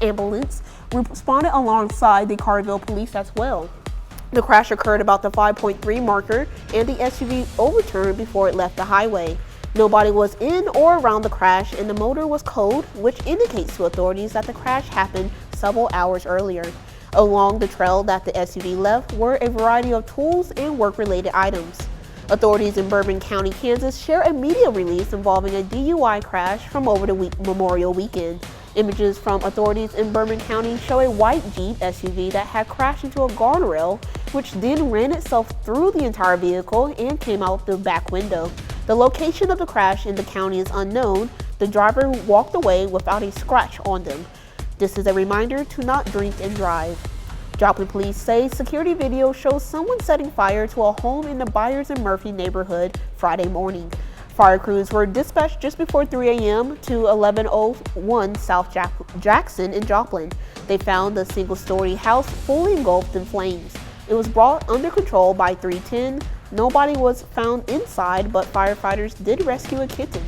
ambulance responded alongside the Carterville police as well. The crash occurred about the 5.3 marker and the SUV overturned before it left the highway. Nobody was in or around the crash and the motor was cold, which indicates to authorities that the crash happened several hours earlier. Along the trail that the SUV left were a variety of tools and work-related items. Authorities in Bourbon County, Kansas share a media release involving a DUI crash from over the Memorial weekend. Images from authorities in Bourbon County show a white Jeep SUV that had crashed into a guardrail, which then ran itself through the entire vehicle and came out the back window. The location of the crash in the county is unknown. The driver walked away without a scratch on them. This is a reminder to not drink and drive. Joplin police say security video shows someone setting fire to a home in the Byers and Murphy neighborhood Friday morning. Fire crews were dispatched just before 3 a.m. to 1101 South Jackson in Joplin. They found the single-story house fully engulfed in flames. It was brought under control by 310. Nobody was found inside, but firefighters did rescue a kitten.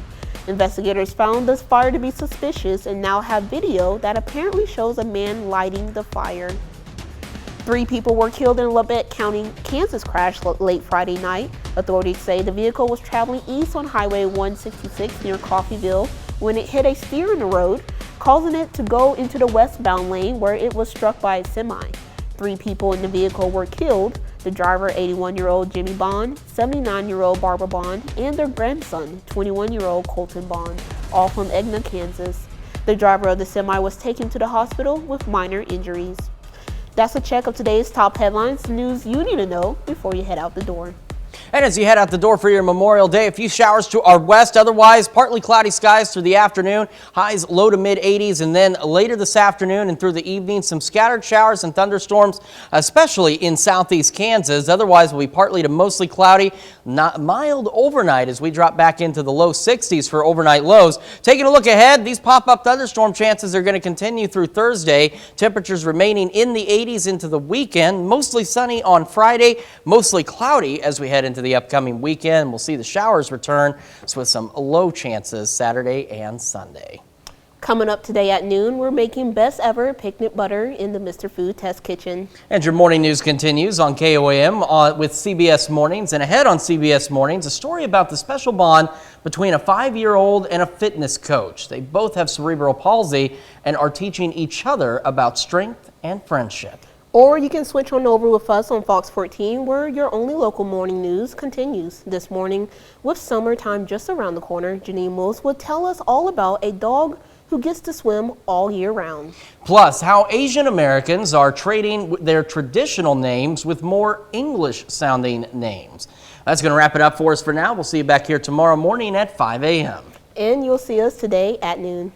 Investigators found this fire to be suspicious and now have video that apparently shows a man lighting the fire. 3 people were killed in a Labette County, Kansas crash late Friday night. Authorities say the vehicle was traveling east on Highway 166 near Coffeyville when it hit a steer in the road, causing it to go into the westbound lane where it was struck by a semi. 3 people in the vehicle were killed. The driver, 81-year-old Jimmy Bond, 79-year-old Barbara Bond, and their grandson, 21-year-old Colton Bond, all from Egna, Kansas. The driver of the semi was taken to the hospital with minor injuries. That's a check of today's top headlines, news you need to know before you head out the door. And as you head out the door for your Memorial Day, a few showers to our west, otherwise partly cloudy skies through the afternoon, highs low to mid 80s, and then later this afternoon and through the evening, some scattered showers and thunderstorms, especially in southeast Kansas. Otherwise, will be partly to mostly cloudy, not mild overnight as we drop back into the low 60s for overnight lows. Taking a look ahead, these pop-up thunderstorm chances are going to continue through Thursday. Temperatures remaining in the 80s into the weekend, mostly sunny on Friday, mostly cloudy as we head into the upcoming weekend. We'll see the showers return with some low chances Saturday and Sunday. Coming up today at noon, we're making best ever picnic butter in the Mr. Food Test Kitchen. And your morning news continues on KOAM with CBS Mornings. And ahead on CBS Mornings, a story about the special bond between a 5-year-old and a fitness coach. They both have cerebral palsy and are teaching each other about strength and friendship. Or you can switch on over with us on Fox 14, where your only local morning news continues. This morning, with summertime just around the corner, Janine Wills will tell us all about a dog who gets to swim all year round. Plus, how Asian Americans are trading their traditional names with more English-sounding names. That's going to wrap it up for us for now. We'll see you back here tomorrow morning at 5 a.m. And you'll see us today at noon.